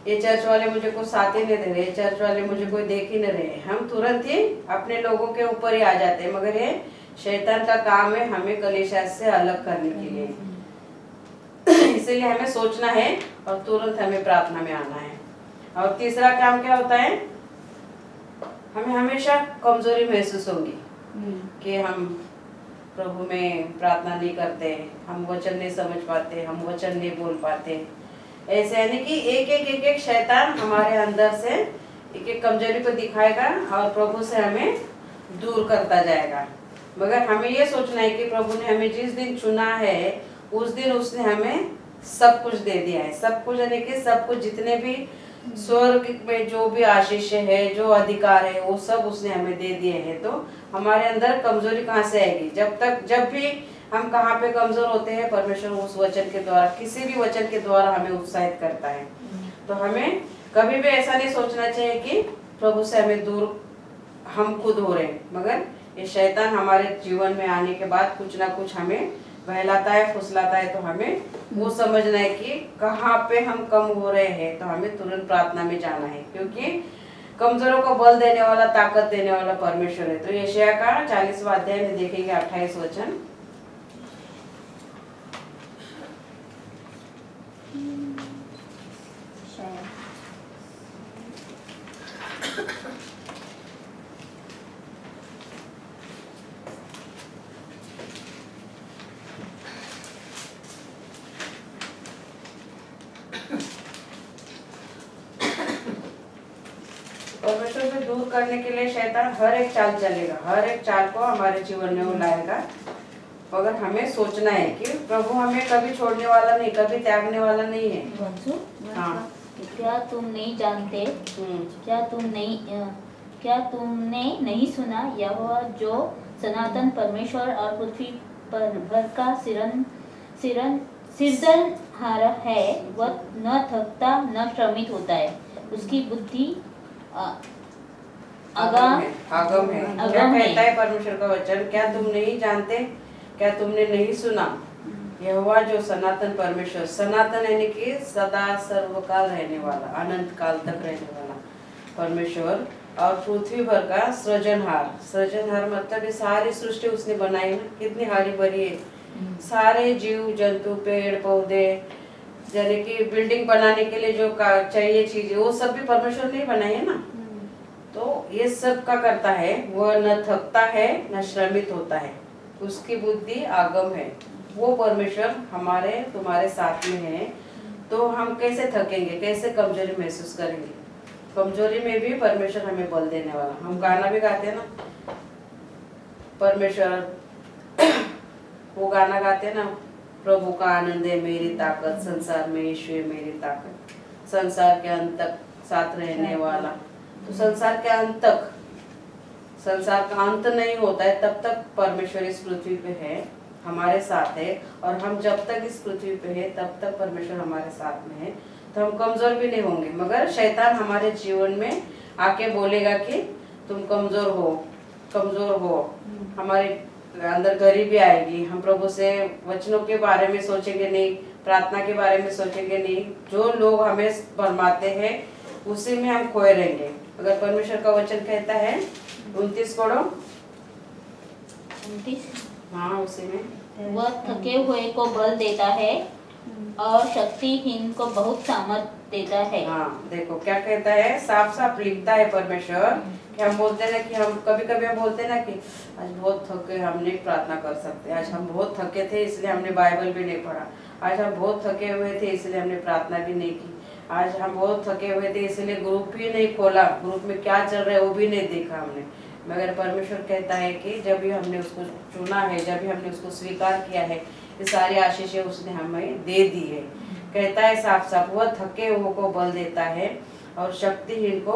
ये चर्च वाले मुझे कोई साथ ही नहीं दे रहे, चर्च वाले मुझे कोई देख ही नहीं रहे। हम तुरंत ही अपने लोगों के ऊपर ही आ जाते हैं। मगर ये शैतान का काम है हमें कलीसिया से अलग करने के लिए। इसीलिए हमें सोचना है और तुरंत हमें प्रार्थना में आना है। और तीसरा काम क्या होता है, हमें हमेशा कमजोरी महसूस होगी कि हम प्रभु में प्रार्थना नहीं करते, हम वचन नहीं समझ पाते, हम वचन नहीं बोल पाते। ऐसे यानी कि एक शैतान हमारे अंदर से एक कमजोरी को दिखाएगा और प्रभु से हमें दूर करता जाएगा। मगर हमें ये सोचना है कि प्रभु ने हमें जिस दिन चुना है उस दिन उसने हमें सब कुछ दे दिया है। सब कुछ यानी कि सब कुछ, जितने भी स्वर्ग में जो भी आशीष है, जो अधिकार है, वो सब उसने हमें दे दिए हैं। तो हमारे अंदर कमजोरी कहाँ से आएगी, जब भी हम कहाँ पे कमजोर होते हैं, परमेश्वर उस वचन के द्वारा, किसी भी वचन के द्वारा हमें उत्साहित करता है। तो हमें कभी भी ऐसा नहीं सोचना चाहिए कि प्रभु से हमें दूर हम खुद हो रहे हैं। मगर ये शैतान हमारे जीवन में आने के बाद कुछ ना कुछ हमें बहलाता है, फुसलाता है। तो हमें वो समझना है कि कहाँ पे हम कम हो रहे हैं, तो हमें तुरंत प्रार्थना में जाना है, क्योंकि कमजोरों को बल देने वाला, ताकत देने वाला परमेश्वर है। तो यशायाह का 40वां अध्याय में देखेंगे 28 वचन। परमेश्वर से दूर करने के लिए शैतान हर एक चाल चलेगा, हर एक चाल को हमारे जीवन में वो लाएगा। मगर हमें सोचना है कि प्रभु हमें कभी छोड़ने वाला नहीं, कभी त्यागने वाला नहीं है। वंशु, हाँ। क्या तुम नहीं जानते, हम्म। क्या तुमने नहीं सुना, यहोवा जो सनातन परमेश्वर और पृथ्वी पर भर का सिरजनहार है, वह न थकता न श्रमित होता है, उसकी बुद्धि आगम है। क्या आगम है। कहता है परमेश्वर का वचन? क्या तुम नहीं जानते, क्या तुमने नहीं सुना, यहोवा जो सनातन परमेश्वर, सनातन यानी कि सदा सर्वकाल रहने वाला, अनंत काल तक रहने वाला परमेश्वर, और पृथ्वी भर का सृजनहार मतलब ये सारी सृष्टि उसने बनाई ना, कितनी हरी भरी है, सारे जीव जंतु पेड़ पौधे, यानी कि बिल्डिंग बनाने के लिए जो चाहिए चीजें, वो सब भी परमेश्वर ने बनाई है ना। तो ये सब का करता है, वह न थकता है न श्रमित होता है, उसकी बुद्धि आगम है। वो परमेश्वर हमारे तुम्हारे साथ में है, तो हम कैसे थकेंगे, कैसे कमजोरी महसूस करेंगे? कमजोरी में भी परमेश्वर हमें बल देने वाला। हम गाना भी गाते हैं ना, परमेश्वर वो गाना गाते हैं ना, प्रभु का आनंद है मेरी ताकत, संसार में यीशु है मेरी ताकत, संसार के अंत तक साथ रहने वाला। तो संसार के अंत तक, संसार का अंत नहीं होता है तब तक परमेश्वर इस पृथ्वी पे है, हमारे साथ है। और हम जब तक इस पृथ्वी पे है तब तक परमेश्वर हमारे साथ में है, तो हम कमजोर भी नहीं होंगे। मगर शैतान हमारे जीवन में आके बोलेगा कि तुम कमजोर हो, हमारे अंदर गरीबी आएगी, हम प्रभु से वचनों के बारे में सोचेंगे नहीं, प्रार्थना के बारे में सोचेंगे नहीं, जो लोग हमें फरमाते हैं उसी में हम खोए रहेंगे। अगर परमेश्वर का वचन कहता है 29 पढ़ो। 29। हाँ, उसी में वह थके हुए को बल देता है और शक्तिहीन को बहुत सामर्थ देता है। हाँ, देखो क्या कहता है, साफ साफ लिखता है परमेश्वर कि हम बोलते हैं ना कि हम कभी हम बोलते हैं ना कि आज बहुत थके, हम नहीं प्रार्थना कर सकते, आज हम बहुत थके थे इसलिए हमने बाइबल भी नहीं पढ़ा, आज हम बहुत थके हुए थे इसलिए हमने प्रार्थना भी नहीं की, आज हम बहुत थके हुए थे इसलिए ग्रुप भी नहीं खोला, ग्रुप में क्या चल रहा है वो भी नहीं देखा हमने। मगर परमेश्वर कहता है कि जब भी हमने उसको चुना है, जब भी हमने उसको स्वीकार किया है, ये सारी आशीषें उसने हमें दे दी है। कहता है साफ साफ, वह थके हुए को बल देता है और शक्तिहीन को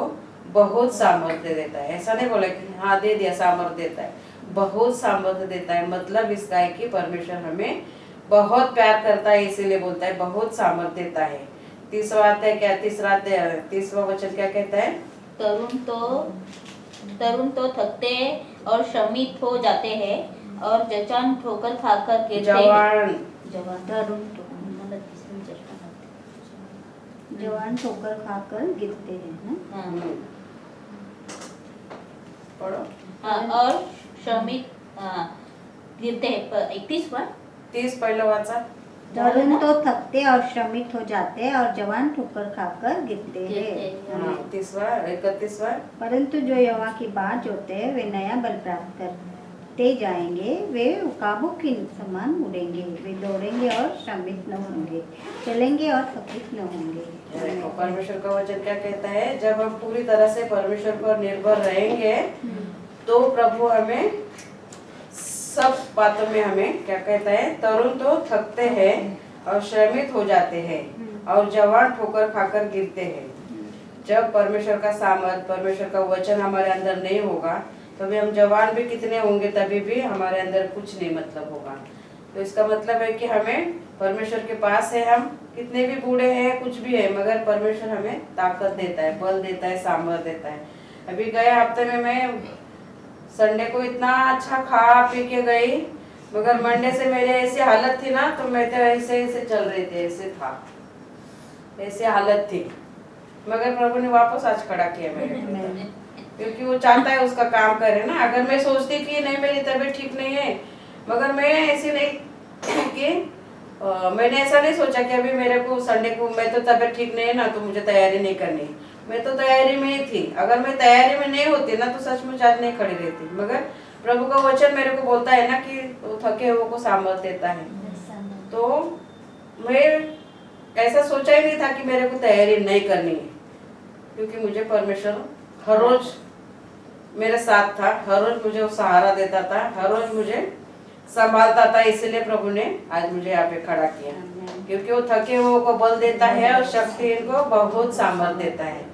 बहुत सामर्थ्य देता है। ऐसा नहीं बोला कि हाँ दे दिया, सामर्थ्य देता है, बहुत सामर्थ्य देता है। मतलब इसका है कि परमेश्वर हमें बहुत प्यार करता है, इसीलिए बोलता है बहुत सामर्थ्य देता है। तीसरा वचन क्या कहता है? तरुण तो थकते और श्रमित हो जाते हैं और जवान ठोकर खाकर गिरते हैं। जवान ठोकर खाकर गिरते हैं ना। पढ़ो। और श्रमित गिरते हैं। 31 पर 30 पहिलं वाचा। तरुण तो थकते और श्रमित हो जाते हैं और जवान ठोकर खाकर गिरते हैं। हाँ, 31वां। परंतु जो यहोवा की बाट जोते हैं वे नया बल प्राप्त करते जाएंगे, वे उकाबों के समान उड़ेंगे, वे दौड़ेंगे और श्रमित न होंगे, चलेंगे और थकित न होंगे। परमेश्वर का वचन क्या कहता है? जब हम पूरी तरह से परमेश्वर पर निर्भर रहेंगे तो प्रभु हमें सब बातों में हमें क्या कहता है? तरुण तो थकते हैं और श्रमित हो जाते हैं और जवान ठोकर खाकर गिरते हैं। जब परमेश्वर का सामर्थ, परमेश्वर का वचन हमारे अंदर नहीं होगा तभी हम जवान भी कितने होंगे, तभी भी हमारे अंदर कुछ नहीं मतलब होगा। तो इसका मतलब है कि हमें परमेश्वर के पास है, हम कितने भी बूढ़े हैं, कुछ भी है, मगर परमेश्वर हमें ताकत देता है, बल देता है, सामर्थ देता है। अभी गए हफ्ते में मैं संडे को इतना अच्छा खा पी के गई, मगर मंडे से मेरे ऐसी हालत थी ना, तो मैं तो ऐसे चल रही थी, ऐसे था, ऐसी हालत थी। मगर प्रभु ने वापस आज खड़ा किया मेरे को, क्योंकि वो चाहता है उसका काम करे ना। अगर मैं सोचती कि नहीं मेरी तबीयत ठीक नहीं है, मगर मैं ऐसी नहीं कि मैंने ऐसा नहीं सोचा कि अभी मेरे को संडे को मैं तो तबीयत ठीक नहीं है ना, तो मुझे तैयारी नहीं करनी। मैं तो तैयारी में ही थी। अगर मैं तैयारी में नहीं होती ना तो सचमुच आज नहीं खड़ी रहती। मगर प्रभु का वचन मेरे को बोलता है ना कि वो थके हुए को सामर्थ देता है। तो मैं ऐसा सोचा ही नहीं था कि मेरे को तैयारी नहीं करनी है, क्योंकि मुझे परमेश्वर हर रोज मेरे साथ था, हर रोज मुझे वो सहारा देता था, हर रोज मुझे संभालता था, इसलिए प्रभु ने आज मुझे यहाँ पे खड़ा किया, क्योंकि वो थके हुओं को बल देता है और शक्ति इनको बहुत सामर्थ्य देता है।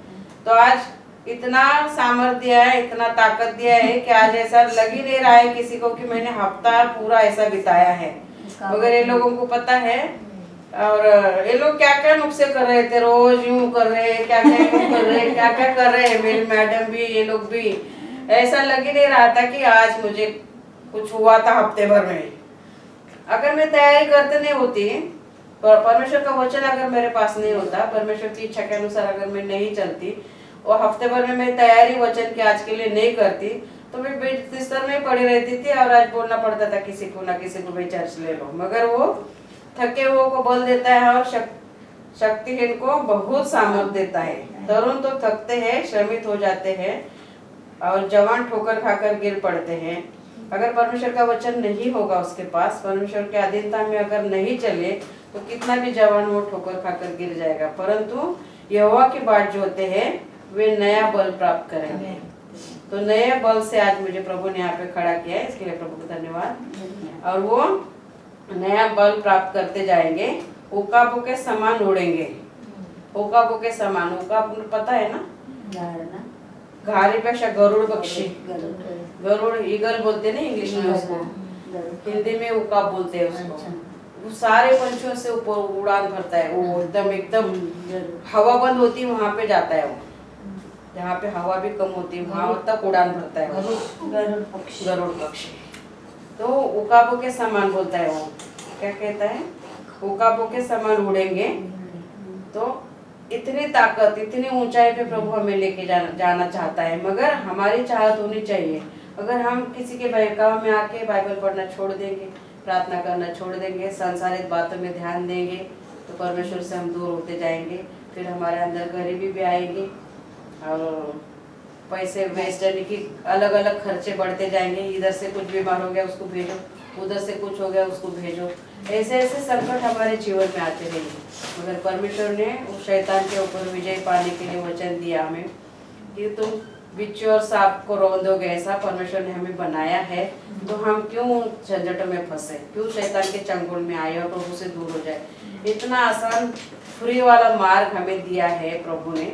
तो आज इतना सामर्थ्य दिया है, इतना ताकत दिया है कि आज ऐसा लग ही नहीं रहा है किसी को कि मैंने हफ्ता पूरा ऐसा बिताया है। मगर ये लोगों को पता है, और ये लोग क्या क्या नुस्खे कर रहे थे, रोज यूं कर रहे हैं, क्या क्या यूं कर रहे हैं, क्या क्या कर रहे हैं, मेरी मैडम भी, ये लोग भी। ऐसा लग ही नहीं रहा था कि आज मुझे कुछ हुआ था हफ्ते भर में। अगर मैं तैयारी करते नहीं होती, परमेश्वर का वचन अगर मेरे पास नहीं होता, परमेश्वर की इच्छा के अनुसार अगर मैं नहीं चलती और हफ्ते भर में मैं तैयारी वचन की आज के लिए नहीं करती, तो मैं बिस्तर में पड़ी रहती थी और आज बोलना पड़ता था किसी को ना किसी को, भाई चर्च ले लो। मगर वो थके हुओं को बल देता है और शक्तिहीन को बहुत सामर्थ देता है। तरुण तो थकते हैं, श्रमित हो जाते हैं, और जवान ठोकर खाकर गिर पड़ते हैं। अगर परमेश्वर का वचन नहीं होगा उसके पास, परमेश्वर के अधीनता में अगर नहीं चले, तो कितना भी जवान वो ठोकर खाकर गिर जाएगा। परंतु यहोवा की बाट जो होते हैं वे नया बल प्राप्त करेंगे। तो नए बल से आज मुझे प्रभु ने यहाँ पे खड़ा किया है, इसके लिए प्रभु को धन्यवाद। और वो नया बल प्राप्त करते जाएंगे, उकाबों के समान उड़ेंगे। उकाबों के समान, उकाब पता है ना, घारी पेक्षा गरुड़ पक्षी, गरुड़ ईगल बोलते ना इंग्लिश में उसको, हिंदी में उकाब बोलते हैं उसको। वो सारे पंछियों से ऊपर उड़ान भरता है, वो एकदम हवा बंद होती है वहां पे जाता है वो, जहाँ पे हवा भी कम होती है वहां तक उड़ान भरता है गरुड़ पक्षी। तो उकाबों के समान बोलता है वो, क्या कहता है, उकाबों के समान उड़ेंगे। तो इतनी ताकत, इतनी ऊंचाई पे प्रभु हमें लेके जाना चाहता है, मगर हमारी चाहत होनी चाहिए। अगर हम किसी के बहकाव में आके बाइबल पढ़ना छोड़ देंगे, प्रार्थना करना छोड़ देंगे, सांसारिक बातों में ध्यान देंगे, तो परमेश्वर से हम दूर होते जाएंगे। फिर हमारे अंदर गरीबी भी आएगी और पैसे वेस्ट, यानी कि अलग अलग खर्चे बढ़ते जाएंगे। इधर से कुछ बीमार हो गया उसको भेजो, उधर से कुछ हो गया उसको भेजो, ऐसे ऐसे संकट हमारे जीवन में आते रहेंगे। मगर परमेश्वर ने उस शैतान के ऊपर विजय पाने के लिए वचन दिया हमें कि तुम बिच्छू और सांप को रौंदोगे, ऐसा परमेश्वर ने हमें बनाया है। तो हम क्यों झंझटों में फंसे, क्यों शैतान के चंगुल में आए और प्रभु से दूर हो जाए। इतना आसान फ्री वाला मार्ग हमें दिया है प्रभु ने,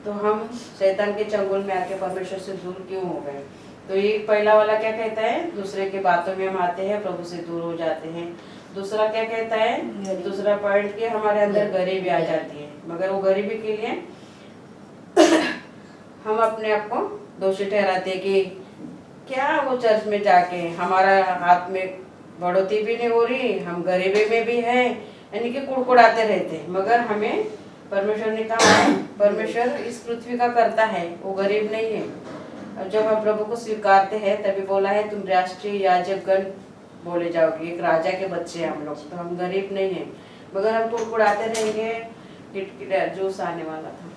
तो हम शैतान के चंगुल में आके परमेश्वर से दूर क्यों हो गए। तो ये पहला वाला क्या कहता है, दूसरे के बातों में हम आते हैं, प्रभु से दूर हो जाते हैं। दूसरा क्या कहता है, दूसरा पॉइंट कि हमारे अंदर गरीबी आ जाती है। मगर वो गरीबी के लिए हम अपने आप को दोषी ठहराते हैं कि क्या वो चर्च में जाके हमारा हाथ में बढ़ोतरी भी नहीं हो रही, हम गरीबी में भी है, यानी कि कुड़कुड़ाते रहते हैं। मगर हमें परमेश्वर ने कहा है, परमेश्वर इस पृथ्वी का करता है, वो गरीब नहीं है। और जब हम प्रभु को स्वीकारते हैं तभी बोला है तुम राष्ट्रीय याजकगण बोले जाओगे, एक राजा के बच्चे हैं हम लोग। तो हम गरीब नहीं हैं, मगर हम कुड़कुड़ाते रहेंगे। किटकिटा जूस आने वाला था,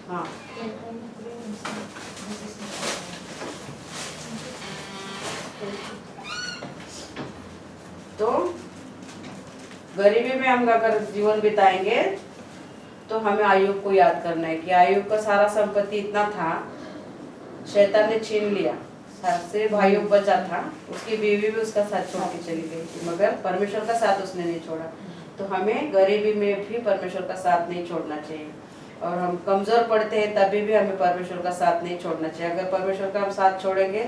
हाँ। तो गरीबी में हम अगर जीवन बिताएंगे तो हमें आयुब को याद करना है कि आयुब का सारा संपत्ति इतना था, शैतान ने छीन लिया, सिर्फ आयुब बचा था। उसकी बीवी भी उसका साथ छोड़ के चली गई थी, मगर परमेश्वर का साथ उसने नहीं छोड़ा। तो हमें गरीबी में भी परमेश्वर का साथ नहीं छोड़ना चाहिए। और हम कमजोर पड़ते हैं तभी भी हमें परमेश्वर का साथ नहीं छोड़ना चाहिए। अगर परमेश्वर का हम साथ छोड़ेंगे,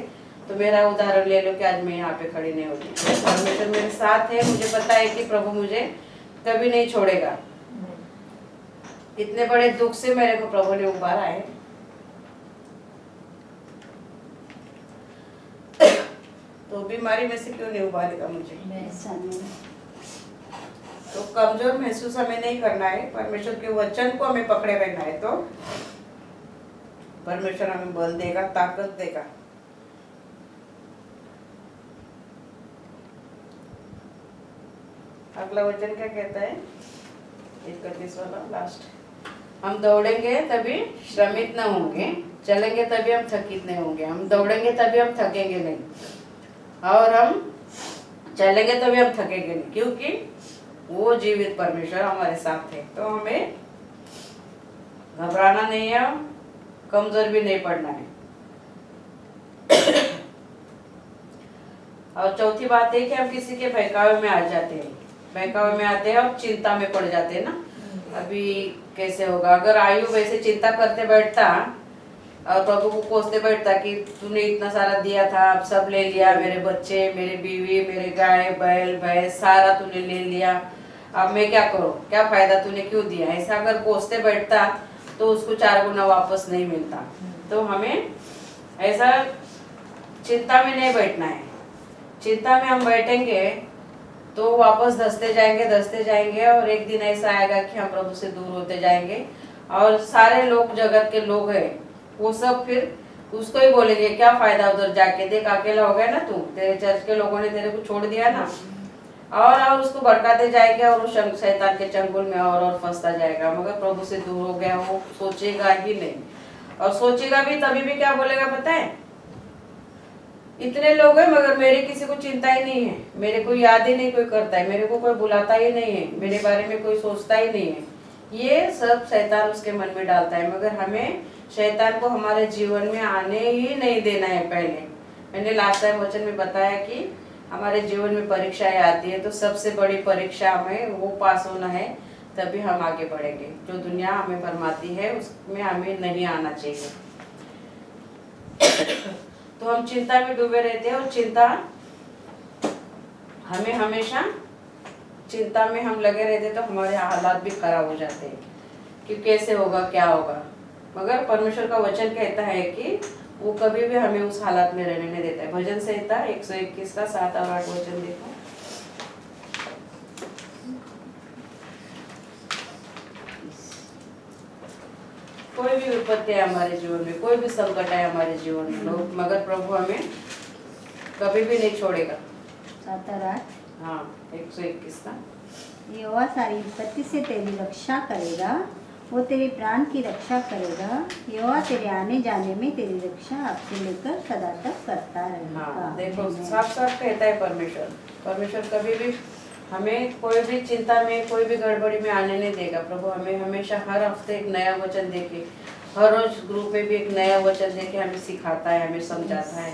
तो मेरा उदाहरण ले लो कि आज मैं यहाँ पे खड़ी नहीं होती। परमेश्वर मेरे साथ है, मुझे पता है कि प्रभु मुझे कभी नहीं छोड़ेगा। इतने बड़े दुख से मेरे को प्रभु ने उबारा है। तो बीमारी में से क्यों नहीं उबारेगा मुझे। तो कमजोर महसूस हमें नहीं करना है, परमेश्वर के वचन को हमें पकड़े रहना है। तो परमेश्वर हमें बल देगा, ताकत देगा। अगला वचन क्या कहता है, 31 वाला लास्ट, हम दौड़ेंगे तभी श्रमित न होंगे, चलेंगे तभी हम थकित नहीं होंगे। हम दौड़ेंगे तभी हम थकेंगे नहीं, और हम चलेंगे तभी हम थकेंगे नहीं, क्योंकि वो जीवित परमेश्वर हमारे साथ है। तो हमें घबराना नहीं है, कमजोर भी नहीं पड़ना है। और चौथी बात है कि हम किसी के बहकावे में आ जाते हैं, बहकावे में आते हैं और चिंता में पड़ जाते हैं ना, अभी कैसे होगा। अगर आयु वैसे चिंता करते बैठता और प्रभु को कोसते बैठता कि तूने इतना सारा दिया था, अब सब ले लिया, मेरे बच्चे, मेरे बीवी, मेरे गाय बैल भैंस सारा तूने ले लिया, अब मैं क्या करूं, क्या फायदा, तूने क्यों दिया, ऐसा अगर कोसते बैठता तो उसको 4 गुना वापस नहीं मिलता। तो हमें ऐसा चिंता में नहीं बैठना है। चिंता में हम बैठेंगे तो वापस धसते जाएंगे और एक दिन ऐसा आएगा कि हम प्रभु से दूर होते जाएंगे और सारे लोग, जगत के लोग हैं, वो सब फिर उसको ही बोलेंगे क्या फायदा उधर जाके, देख अकेला हो गया ना तू, तेरे चर्च के लोगों ने तेरे को छोड़ दिया ना, और उसको भड़काते जाएंगे और वो शैतान के चंगुल में और फंसता जाएगा। मगर प्रभु से दूर हो गया वो सोचेगा ही नहीं, और सोचेगा भी तभी भी क्या बोलेगा पता है, इतने लोग हैं मगर मेरे किसी को चिंता ही नहीं है, मेरे को याद ही नहीं कोई करता है, मेरे को कोई बुलाता ही नहीं है, मेरे बारे में कोई सोचता ही नहीं है। ये सब शैतान उसके मन में डालता है। मगर हमें शैतान को हमारे जीवन में आने ही नहीं देना है। पहले मैंने लास्ट टाइम वचन में बताया कि हमारे जीवन में परीक्षाएं आती है, तो सबसे बड़ी परीक्षा हमें वो पास होना है, तभी हम आगे बढ़ेंगे। जो दुनिया हमें फरमाती है उसमें हमें नहीं आना चाहिए। तो हम चिंता में डूबे रहते हैं और चिंता हमें हमेशा, चिंता में हम लगे रहते तो हमारे हालात भी खराब हो जाते हैं कि कैसे होगा, क्या होगा। मगर परमेश्वर का वचन कहता है कि वो कभी भी हमें उस हालात में रहने नहीं देता है। भजन संहिता 121 का 7 और 8 वचन देखो। कोई भी विपत्ति है हमारे जीवन में, कोई भी संकट है हमारे जीवन में, लोग मगर प्रभु हमें कभी भी नहीं छोड़ेगा। 7 और 8 हाँ 121 का। यहोवा सारी विपत्ति से तेरी रक्षा करेगा, वो तेरे प्राण की रक्षा करेगा। यहोवा तेरे आने जाने में तेरी रक्षा आपसे लेकर सदा तक करता रहेगा। हाँ देखो साफ साफ कहता है परमेश्वर कभी भी हमें कोई भी चिंता में, कोई भी गड़बड़ी में आने नहीं देगा। प्रभु हमें हमेशा हर हफ्ते एक नया वचन देके, हर रोज ग्रुप में भी एक नया वचन देके हमें सिखाता है, हमें समझाता है।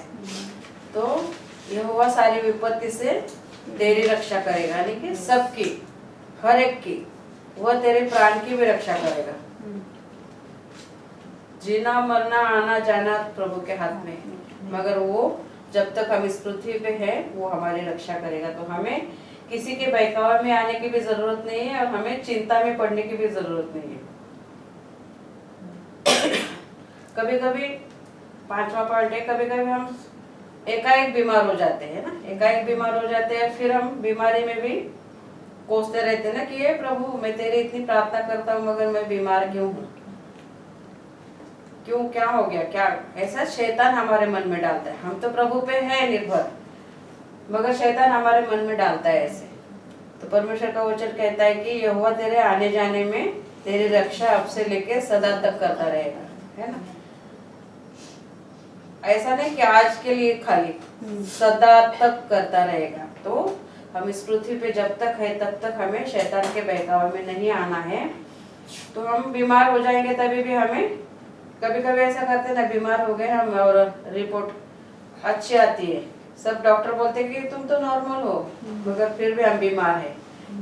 तो यहोवा सारी विपत्ति से तेरी रक्षा करेगा, यानी कि सबकी, हर एक की, वह तेरे प्राण की भी रक्षा करेगा। जीना मरना आना जाना प्रभु के हाथ में है, मगर वो जब तक हम इस पृथ्वी पे है वो हमारी रक्षा करेगा। तो हमें किसी के बहकावे में आने की भी जरूरत नहीं है और हमें चिंता में पड़ने की भी जरूरत नहीं है। कभी कभी 5वां पॉइंट है, कभी कभी हम एकाएक बीमार हो जाते हैं ना, एकाएक बीमार हो जाते हैं, फिर हम बीमारी में भी कोसते रहते हैं ना कि ये प्रभु मैं तेरी इतनी प्रार्थना करता हूँ मगर मैं बीमार क्यों हूँ, क्यों, क्या हो गया, क्या। ऐसा शैतान हमारे मन में डालता है। हम तो प्रभु पे है निर्भर, मगर शैतान हमारे मन में डालता है ऐसे। तो परमेश्वर का वचन कहता है कि यहोवा तेरे आने जाने में तेरी रक्षा अब से लेके सदा तक करता रहेगा, है ना। ऐसा नहीं कि आज के लिए खाली, सदा तक करता रहेगा। तो हम इस पृथ्वी पे जब तक है तब तक हमें शैतान के बहकावे में नहीं आना है। तो हम बीमार हो जाएंगे तभी भी हमें, कभी कभी ऐसा करते ना, बीमार हो गए हम और रिपोर्ट अच्छी आती है, सब डॉक्टर बोलते कि तुम तो नॉर्मल हो, मगर फिर भी हम बीमार है।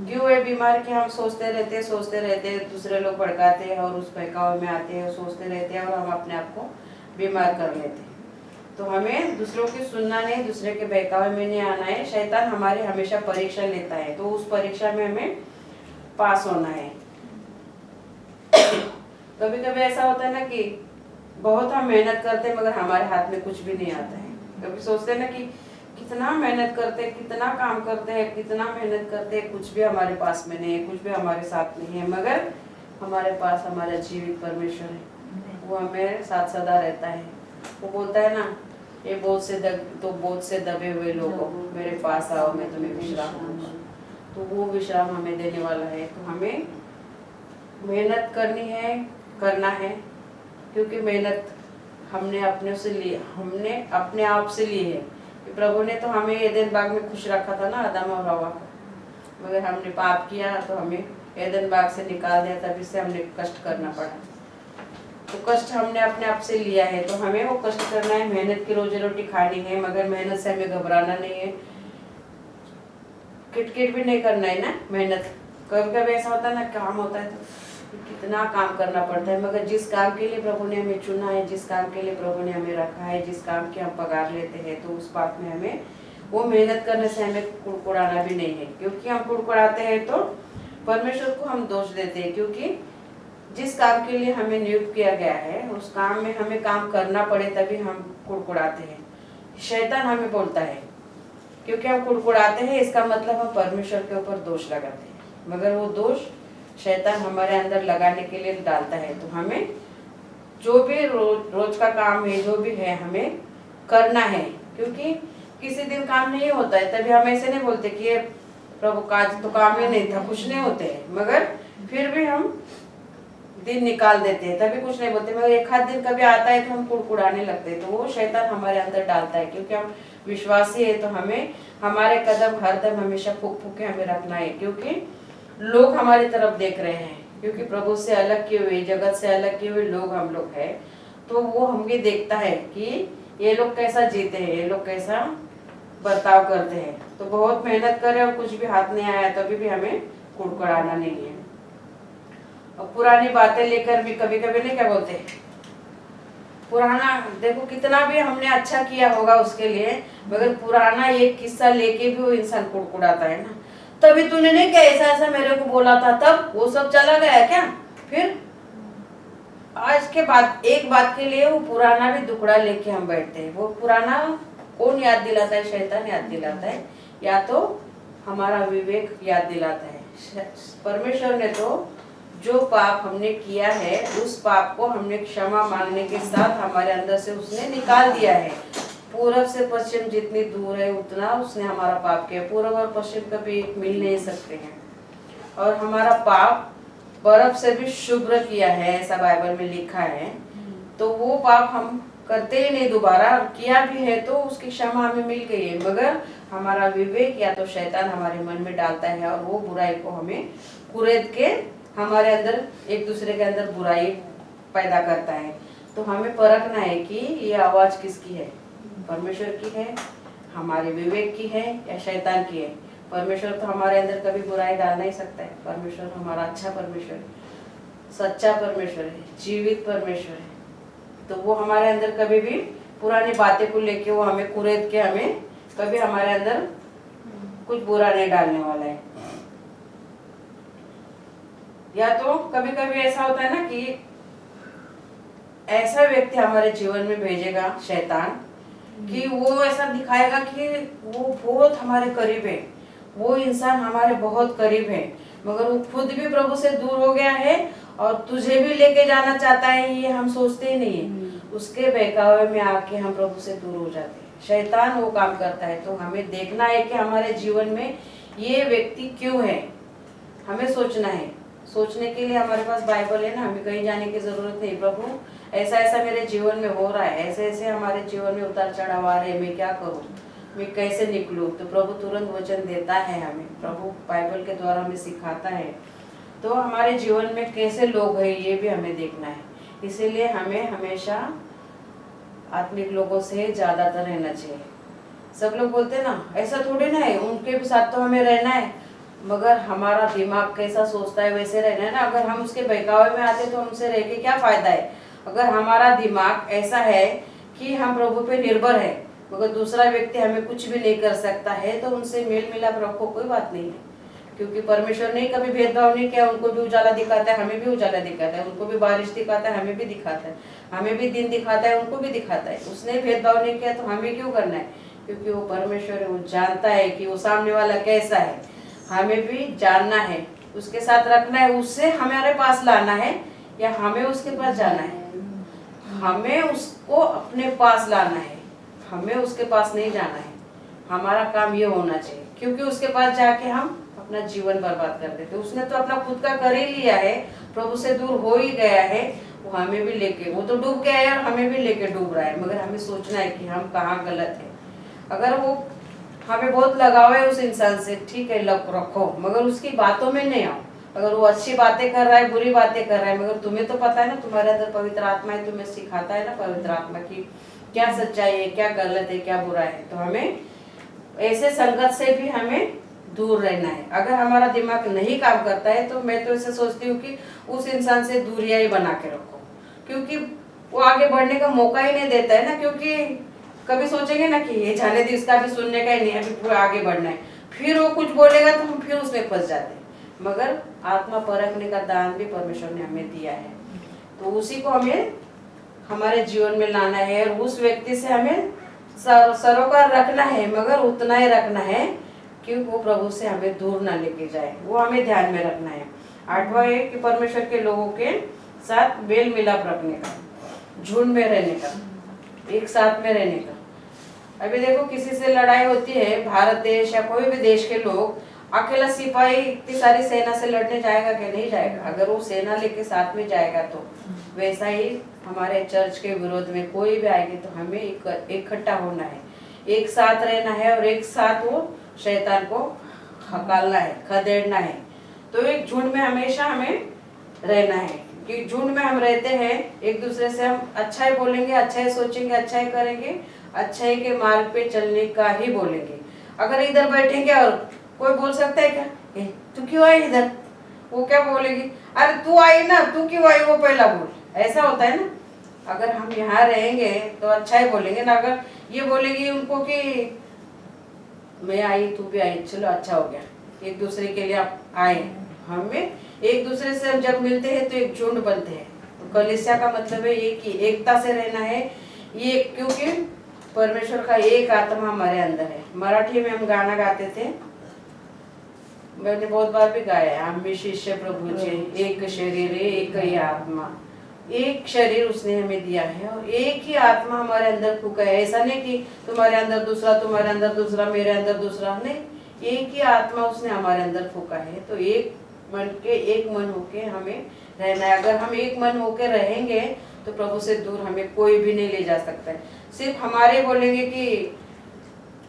क्यों है बीमार कि हम सोचते रहते, दूसरे लोग भड़काते हैं और उस बहकावे में आते हैं, सोचते रहते हैं और हम अपने आप को बीमार कर लेते हैं। तो हमें दूसरों की सुनना नहीं, दूसरे के बहकावे में नहीं आना है। शैतान हमारी हमेशा परीक्षा लेता है, तो उस परीक्षा में हमें पास होना है। कभी कभी ऐसा होता है ना कि बहुत हम मेहनत करते हैं मगर हमारे हाथ में कुछ भी नहीं आता है। कभी सोचते हैं ना कि कितना मेहनत करते हैं, कितना काम करते हैं, कितना मेहनत करते हैं, कुछ भी हमारे पास में नहीं है, कुछ भी हमारे साथ नहीं है। मगर हमारे पास हमारा जीवित परमेश्वर है, वो हमें साथ सदा रहता है। वो बोलता है ना, ये बोझ से दबे हुए लोगों मेरे पास आओ, मैं तुम्हें विश्राम दूंगा। तो वो विश्राम हमें देने वाला है। तो हमें मेहनत करनी है, करना है, क्योंकि मेहनत हमने हमने अपने आप से ली है। कि प्रभु ने तो हमें एदन बाग में खुश रखा था ना, आदम और हवा को, मगर हमने पाप किया तो हमें एदन बाग से निकाल दिया, तभी से हमने कष्ट करना पड़ा। तो कष्ट हमने अपने आप से लिया है, तो हमें वो कष्ट करना है, मेहनत की रोजी रोटी खानी है, मगर मेहनत से हमें घबराना नहीं है, किटकिट भी नहीं करना है ना। मेहनत कभी कभी ऐसा होता है ना, काम होता है तो कितना काम करना पड़ता है, मगर जिस काम के लिए प्रभु ने हमें चुना है, जिस काम के लिए प्रभु ने हमें रखा है, जिस काम की हम पगार लेते हैं, तो उस बात में हमें वो मेहनत करने से हमें कुड़कुड़ाना भी नहीं है। क्योंकि हम कुड़कुड़ाते हैं तो परमेश्वर को हम दोष देते हैं, क्योंकि जिस काम के लिए हमें नियुक्त किया गया है उस काम में हमें काम करना पड़े तभी हम कुड़कुड़ाते हैं। शैतान हमें बोलता है क्योंकि हम कुड़कुड़ाते हैं, इसका मतलब हम परमेश्वर के ऊपर दोष लगाते हैं, मगर वो दोष शैतान हमारे अंदर लगाने के लिए डालता है। तो हमें जो भी रोज का काम है, जो भी है, हमें करना है, क्योंकि किसी दिन काम नहीं होता है तभी हम ऐसे नहीं बोलते कि ये प्रभु काज तो काम ही नहीं था, कुछ नहीं होते हैं, मगर फिर भी हम दिन निकाल देते हैं, तभी कुछ नहीं बोलते, मगर एक आध दिन कभी आता है तो हम कुड़कुड़ाने लगते हैं। तो वो शैतान हमारे अंदर डालता है, क्योंकि हम विश्वासी है, तो हमें हमारे कदम हरदम हमेशा फूक फूक के हमें रखना है, क्योंकि लोग हमारी तरफ देख रहे हैं, क्योंकि प्रभु से अलग किए हुए, जगत से अलग किए हुए लोग हम लोग हैं, तो वो हमें देखता है कि ये लोग कैसा जीते हैं, ये लोग कैसा बर्ताव करते हैं। तो बहुत मेहनत करें और कुछ भी हाथ नहीं आया तभी भी हमें कुड़कुड़ाना नहीं है। और पुरानी बातें लेकर भी कभी कभी नहीं क्या बोलते, पुराना देखो कितना भी हमने अच्छा किया होगा उसके लिए, मगर पुराना एक किस्सा लेके भी वो इंसान कुड़कुड़ाता है ना, तभी तूने नहीं क्या ऐसा ऐसा मेरे को बोला था, तब वो सब चला गया क्या। फिर आज के बाद एक बात के लिए वो पुराना भी दुखड़ा लेके हम बैठते हैं। वो पुराना कौन याद दिलाता है? शैतान याद दिलाता है, या तो हमारा विवेक याद दिलाता है। परमेश्वर ने तो जो पाप हमने किया है उस पाप को हमने क्षमा मांगने के साथ हमारे अंदर से उसने निकाल दिया है। पूरब से पश्चिम जितनी दूर है उतना उसने हमारा पाप किया। पूरब और पश्चिम कभी मिल नहीं सकते हैं, और हमारा पाप बर्फ से भी शुभ्र किया है, ऐसा बाइबल में लिखा है। तो वो पाप हम करते ही नहीं, दोबारा किया भी है तो उसकी क्षमा हमें मिल गई है, मगर हमारा विवेक या तो शैतान हमारे मन में डालता है और वो बुराई को हमें कुरेद के हमारे अंदर एक दूसरे के अंदर बुराई पैदा करता है। तो हमें परखना है कि ये आवाज किसकी है, परमेश्वर की है, हमारे विवेक की है या शैतान की है। परमेश्वर तो हमारे अंदर कभी बुराई डाल नहीं सकता है। परमेश्वर हमारा अच्छा परमेश्वर है, सच्चा परमेश्वर है, जीवित परमेश्वर है। तो वो हमारे अंदर कभी भी पुरानी बातें को लेके वो हमें कुरेद के हमें कभी हमारे अंदर कुछ बुरा नहीं डालने वाला है। या तो कभी कभी ऐसा होता है ना कि ऐसा व्यक्ति हमारे जीवन में भेजेगा शैतान कि वो ऐसा दिखाएगा कि वो बहुत हमारे करीब है, वो इंसान हमारे बहुत करीब है, मगर वो खुद भी प्रभु से दूर हो गया है और तुझे भी लेके जाना चाहता है, ये हम सोचते ही नहीं है। उसके बहकावे में आके हम प्रभु से दूर हो जाते हैं। शैतान वो काम करता है। तो हमें देखना है कि हमारे जीवन में ये व्यक्ति क्यों है, हमें सोचना है। सोचने के लिए हमारे पास बाइबल है ना, हमें कहीं जाने की जरूरत नहीं। प्रभु ऐसा ऐसा मेरे जीवन में हो रहा है, ऐसे ऐसे हमारे जीवन में उतार चढ़ाव आ रहे हैं, मैं क्या करूं, मैं कैसे निकलूं, तो प्रभु तुरंत वचन देता है हमें। प्रभु बाइबल के द्वारा हमें सिखाता है। तो हमारे जीवन में कैसे लोग हैं ये भी हमें देखना है। इसीलिए हमें हमेशा आत्मिक लोगों से ज्यादातर रहना चाहिए। सब लोग बोलते ना ऐसा थोड़ी ना है, उनके भी साथ तो हमें रहना है, मगर हमारा दिमाग कैसा सोचता है वैसे रहना है ना। अगर हम उसके बहकावे में आते तो हमसे रह के क्या फायदा है। अगर हमारा दिमाग ऐसा है कि हम प्रभु पे निर्भर है, मगर दूसरा व्यक्ति हमें कुछ भी नहीं कर सकता है, तो उनसे मेल मिलाप रखो, कोई बात नहीं है। क्योंकि परमेश्वर ने कभी भेदभाव नहीं किया। उनको भी उजाला दिखाता है, हमें भी उजाला दिखाता है, उनको भी बारिश दिखाता है, हमें भी दिखाता है, हमें भी दिन दिखाता है, उनको भी दिखाता है। उसने भेदभाव नहीं किया तो हमें क्यों करना है? क्योंकि वो परमेश्वर है, वो जानता है कि वो सामने वाला कैसा है। हमें भी जानना है, उसके साथ रखना है, उससे हमारे पास लाना है या हमें उसके पास जाना है। हमें उसको अपने पास लाना है, हमें उसके पास नहीं जाना है। हमारा काम ये होना चाहिए, क्योंकि उसके पास जाके हम अपना जीवन बर्बाद कर देते। उसने तो अपना खुद का कर ही लिया है, प्रभु से दूर हो ही गया है। वो हमें भी लेके, वो तो डूब गया है और हमें भी लेके डूब रहा है। मगर हमें सोचना है कि हम कहाँ गलत है। अगर वो हमें बहुत लगाव है उस इंसान से, ठीक है लग रखो, मगर उसकी बातों में नहीं आओ। अगर वो अच्छी बातें कर रहा है, बुरी बातें कर रहा है, मगर तुम्हें तो पता है ना, तुम्हारे अंदर पवित्र आत्मा है, तुम्हें सिखाता है ना पवित्र आत्मा की क्या सच्चाई है, क्या गलत है, क्या बुरा है। तो हमें ऐसे संगत से भी हमें दूर रहना है। अगर हमारा दिमाग नहीं काम करता है तो मैं तो ऐसे सोचती हूँ कि उस इंसान से दूरियां ही बना के रखो, क्योंकि वो आगे बढ़ने का मौका ही नहीं देता है ना। क्योंकि कभी सोचेंगे ना कि ये जाने दी, इसका भी सुनने का ही नहीं है, अभी पूरा आगे बढ़ना है, फिर वो कुछ बोलेगा तो हम फिर उसमें फंस जाते हैं। मगर आत्मा परखने का दान भी परमेश्वर ने हमें दिया है, तो उसी को हमें हमारे जीवन में लाना है और उस व्यक्ति से हमें सरोकार रखना है, मगर उतना ही रखना है कि वो प्रभु से हमें दूर ना लेके जाए, वो हमें ध्यान में रखना है। 8वां है कि परमेश्वर के लोगों के साथ मेल मिलाप रखने का, झुंड में रहने का, एक साथ में रहने का। अभी देखो किसी से लड़ाई होती है, भारत देश या कोई भी देश के लोग, अकेला सिपाही इतनी सारी सेना से लड़ने जाएगा कि नहीं जाएगा? अगर वो सेना लेके साथ में जाएगा तो वैसा ही हमारे चर्च के विरोध में कोई भी आएगी तो हमें इकट्ठा होना है, एक साथ रहना है और एक साथ वो शैतान को हकालना है, खदेड़ना है। तो एक झुंड में हमेशा हमें रहना है कि झुंड में हम रहते हैं, एक दूसरे से हम अच्छा ही बोलेंगे, अच्छा ही सोचेंगे, अच्छा ही करेंगे, अच्छाई के मार्ग पे चलने का ही बोलेंगे। अगर इधर बैठेंगे और कोई बोल सकता है क्या, तू क्यों आई इधर? वो क्या बोलेगी, अरे तू आई ना, तू क्यों आई, वो पहला बोल। ऐसा होता है ना। अगर हम यहाँ रहेंगे तो अच्छा ही बोलेंगे ना। अगर ये बोलेगी उनको कि मैं आई तू भी आई, चलो अच्छा हो गया, एक दूसरे के लिए आप आए। हमें एक दूसरे से हम जब मिलते हैं तो एक झुंड बनते हैं। तो कलीसिया का मतलब है ये कि एकता से रहना है, ये क्योंकि परमेश्वर का एक आत्मा हमारे अंदर है। मराठी में हम गाना गाते थे, मैंने बहुत बार भी गाया है, आम्ही शिष्य प्रभुचे, एक शरीर एक ही आत्मा। एक शरीर उसने हमें दिया है और एक ही आत्मा हमारे अंदर फूका है। ऐसा नहीं कि तुम्हारे अंदर दूसरा, तुम्हारे अंदर दूसरा, मेरे अंदर दूसरा, नहीं, एक ही आत्मा उसने हमारे अंदर फूका है। तो एक मन के, एक मन होके हमें रहना है। अगर हम एक मन होके रहेंगे तो प्रभु से दूर हमें कोई भी नहीं ले जा सकता है। सिर्फ हमारे बोलेंगे कि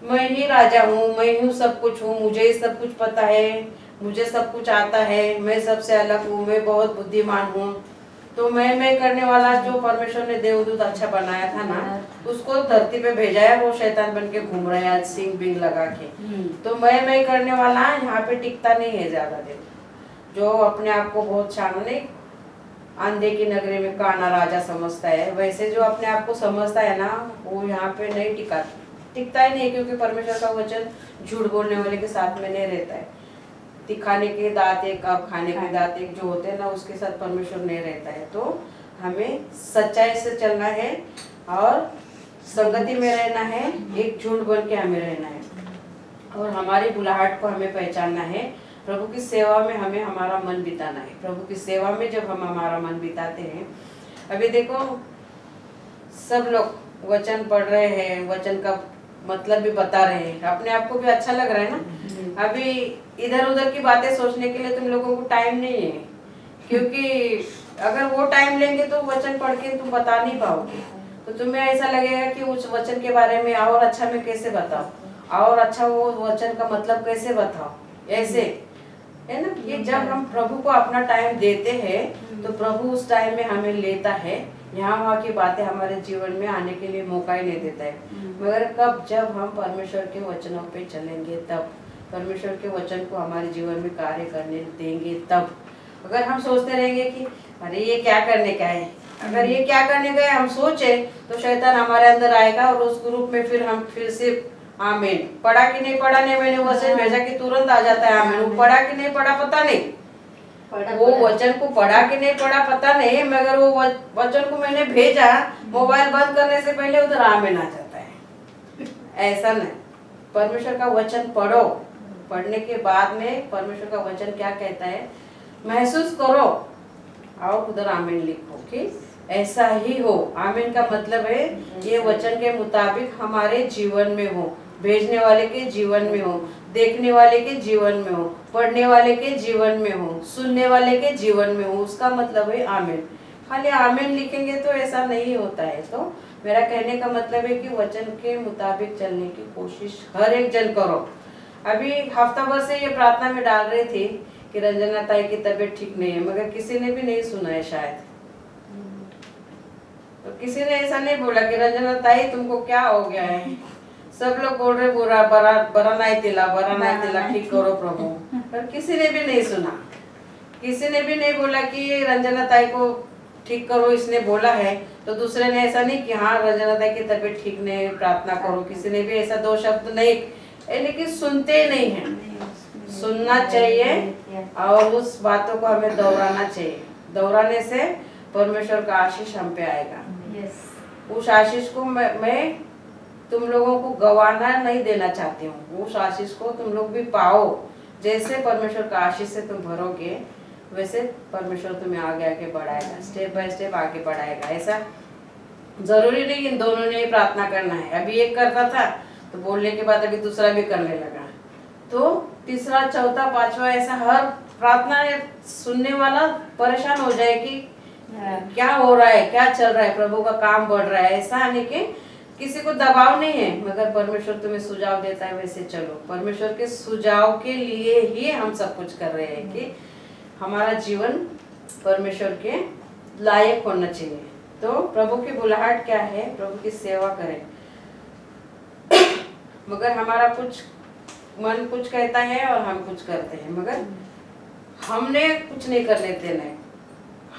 मैं ही राजा हूँ, मैं ही सब कुछ हूँ, मुझे ही सब कुछ पता है, मुझे सब कुछ आता है, मैं सबसे अलग हूँ, मैं बहुत बुद्धिमान हूँ। तो मैं करने वाला जो परमेश्वर ने देवदूत अच्छा बनाया था ना, उसको धरती पे भेजा है, वो शैतान बन के घूम रहे हैं आज सिंग बिंग लगा के। तो मैं करने वाला यहाँ पे टिकता नहीं है ज्यादा दिन। जो अपने आप को बहुत शान, नहीं अंधे की नगरी में काना राजा समझता है, वैसे जो अपने आप को समझता है ना, वो यहाँ पे नहीं टिकता ही नहीं। क्योंकि परमेश्वर का वचन झूठ बोलने वाले के साथ में नहीं रहता है। दिखाने के दांत एक और खाने के दांत एक जो होते हैं ना, उसके साथ परमेश्वर नहीं रहता है। तो हमें सच्चाई से चलना है और संगति में रहना है, एक झुंड बन के हमें रहना है और हमारी बुलाहट को हमें पहचानना है। प्रभु की सेवा में हमें हमारा मन बिताना है। प्रभु की सेवा में जब हम हमारा मन बिताते हैं, अभी देखो सब लोग वचन पढ़ रहे हैं, वचन का मतलब भी बता रहे हैं, अपने आप को भी अच्छा लग रहा है ना। अभी इधर उधर की बातें सोचने के लिए तुम लोगों को टाइम नहीं है, क्योंकि अगर वो टाइम लेंगे तो वचन पढ़ के तुम बता नहीं पाओगे। तो तुम्हें ऐसा लगेगा कि उस वचन के बारे में और अच्छा मैं कैसे बताऊं, और अच्छा वो वचन का मतलब कैसे बताओ, ऐसे है ना। कि जब हम प्रभु को अपना टाइम देते हैं तो प्रभु उस टाइम में हमें लेता है, यहाँ वहाँ की बातें हमारे जीवन में आने के लिए मौका ही नहीं देता है। मगर कब, जब हम परमेश्वर के वचनों पे चलेंगे, तब परमेश्वर के वचन को हमारे जीवन में कार्य करने देंगे तब। अगर हम सोचते रहेंगे कि अरे ये क्या करने का है, अगर ये क्या करने का है हम सोचे, तो शैतान हमारे अंदर आएगा और उस ग्रुप में फिर हम फिर से आमीन, पढ़ा कि नहीं पढ़ा नहीं, मैंने वचन भेजा कि तुरंत आ जाता है आमीन। वो पढ़ा कि नहीं पढ़ा पता नहीं, वो वचन को पढ़ा कि नहीं पढ़ा पता नहीं, मगर वो वचन को मैंने भेजा, मोबाइल बंद करने से पहले उधर आमीन आ जाता है। ऐसा नहीं, परमेश्वर का वचन पढ़ो, पढ़ने के बाद में परमेश्वर का वचन क्या कहता है महसूस करो और उधर आमीन लिखो कि ऐसा ही हो। आमीन का मतलब है ये वचन के मुताबिक हमारे जीवन में हो, भेजने वाले के जीवन में हो, देखने वाले के जीवन में हो, पढ़ने वाले के जीवन में हो, सुनने वाले के जीवन में हो, उसका मतलब है आमीन। खाली आमीन लिखेंगे तो ऐसा नहीं होता है। तो मेरा कहने का मतलब है कि वचन के मुताबिक चलने की कोशिश हर एक जन करो। अभी हफ्ता भर से ये प्रार्थना में डाल रही थी कि रंजना ताई की तबीयत ठीक नहीं है, मगर किसी ने भी नहीं सुना है शायद। तो किसी ने ऐसा नहीं बोला कि रंजना ताई तुमको क्या हो गया है। सब लोग बोल रहे बुरा बरा नहीं तिला ठीक करो प्रभु, पर किसी ने भी नहीं सुना। किसी ने भी नहीं बोला कि रंजना ताई को ठीक करो, इसने बोला है तो दूसरे ने ऐसा नहीं कि हाँ रंजना ताई की तबीयत ठीक नहीं है, प्रार्थना करो। किसी ने भी ऐसा दो शब्द नहीं, लेकिन सुनते नहीं है। सुनना चाहिए और उस बातों को हमें दोहराना चाहिए। दोहराने से परमेश्वर का आशीष हम पे आएगा। उस आशीष को मैं तुम लोगों को गवाना नहीं देना चाहती हूँ। उस आशीष को तुम लोग भी पाओ। जैसे परमेश्वर का आशीष से तुम भरोगे वैसे परमेश्वर तुम्हें आगे आगे बढ़ाएगा, स्टेप बाय स्टेप आगे बढ़ाएगा। ऐसा जरूरी नहीं इन दोनों ने ही प्रार्थना करना है। अभी एक करता था तो बोलने के बाद अभी दूसरा भी करने लगा, तो तीसरा चौथा पांचवा ऐसा हर प्रार्थना सुनने वाला परेशान हो जाए कि क्या हो रहा है, क्या चल रहा है, प्रभु का काम बढ़ रहा है। ऐसा आने के किसी को दबाव नहीं है, मगर परमेश्वर तुम्हें सुझाव देता है वैसे चलो। परमेश्वर के सुझाव के लिए ही हम सब कुछ कर रहे हैं कि हमारा जीवन परमेश्वर के लायक होना चाहिए। तो प्रभु की बुलाहट क्या है? प्रभु की सेवा करें। मगर हमारा कुछ मन कुछ कहता है और हम कुछ करते हैं, मगर हमने कुछ नहीं करने देना है।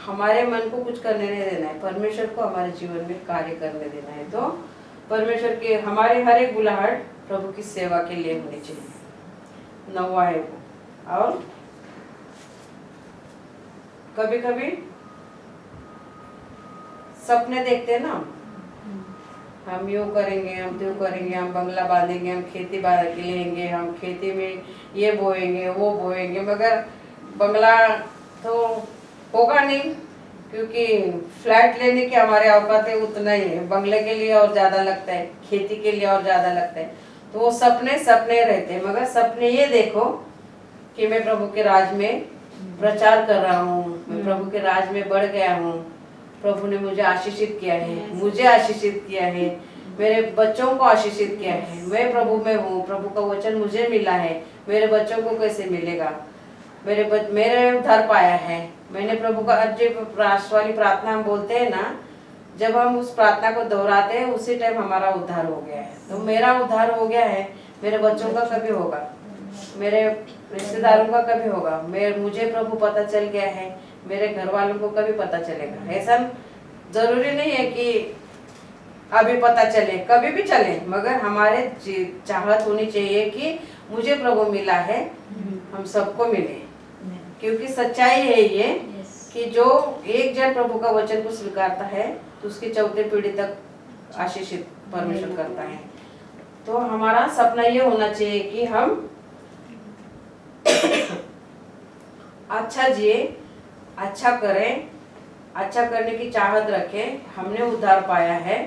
हमारे मन को कुछ करने नहीं देना है, परमेश्वर को हमारे जीवन में कार्य करने देना है। तो परमेश्वर के हमारे हर एक बुलाहट प्रभु की सेवा के लिए होनी चाहिए। 9वां है वो। और कभी कभी सपने देखते हैं ना, हम यूं करेंगे, हम त्यों करेंगे, हम बंगला बांधेंगे, हम खेती बाड़ी लेंगे, हम खेती में ये बोएंगे वो बोएंगे, मगर बंगला तो होगा नहीं, क्योंकि फ्लैट लेने की हमारे औकात है उतना ही है। बंगले के लिए और ज्यादा लगता है, खेती के लिए और ज्यादा लगता है। तो वो सपने सपने रहते हैं, मगर सपने ये देखो कि मैं प्रभु के राज में प्रचार कर रहा हूँ, मैं प्रभु के राज में बढ़ गया हूँ, प्रभु ने मुझे आशीषित किया है, मुझे आशीषित किया है, मेरे बच्चों को आशीषित किया है, मैं प्रभु में हूँ, प्रभु का वचन मुझे मिला है, मेरे बच्चों को कैसे मिलेगा, मेरे उद्धार पाया है मैंने। प्रभु का राष्ट्र वाली प्रार्थना हम बोलते हैं ना, जब हम उस प्रार्थना को दोहराते हैं उसी टाइम हमारा उद्धार हो गया है। तो मेरा उद्धार हो गया है, मेरे बच्चों का कभी होगा, मेरे रिश्तेदारों का कभी होगा, मुझे प्रभु पता चल गया है, मेरे घर वालों को कभी पता चलेगा। ऐसा जरूरी नहीं है कि अभी पता चले, कभी भी चले, मगर हमारे चाहत होनी चाहिए कि मुझे प्रभु मिला है, हम सबको मिले। क्योंकि सच्चाई है ये कि जो एक जन प्रभु का वचन को स्वीकारता है तो उसकी चौथे पीढ़ी तक आशीषित परमेश्वर करता है। तो हमारा सपना ये होना चाहिए कि हम अच्छा जिए, अच्छा करें, अच्छा करने की चाहत रखें। हमने उद्धार पाया है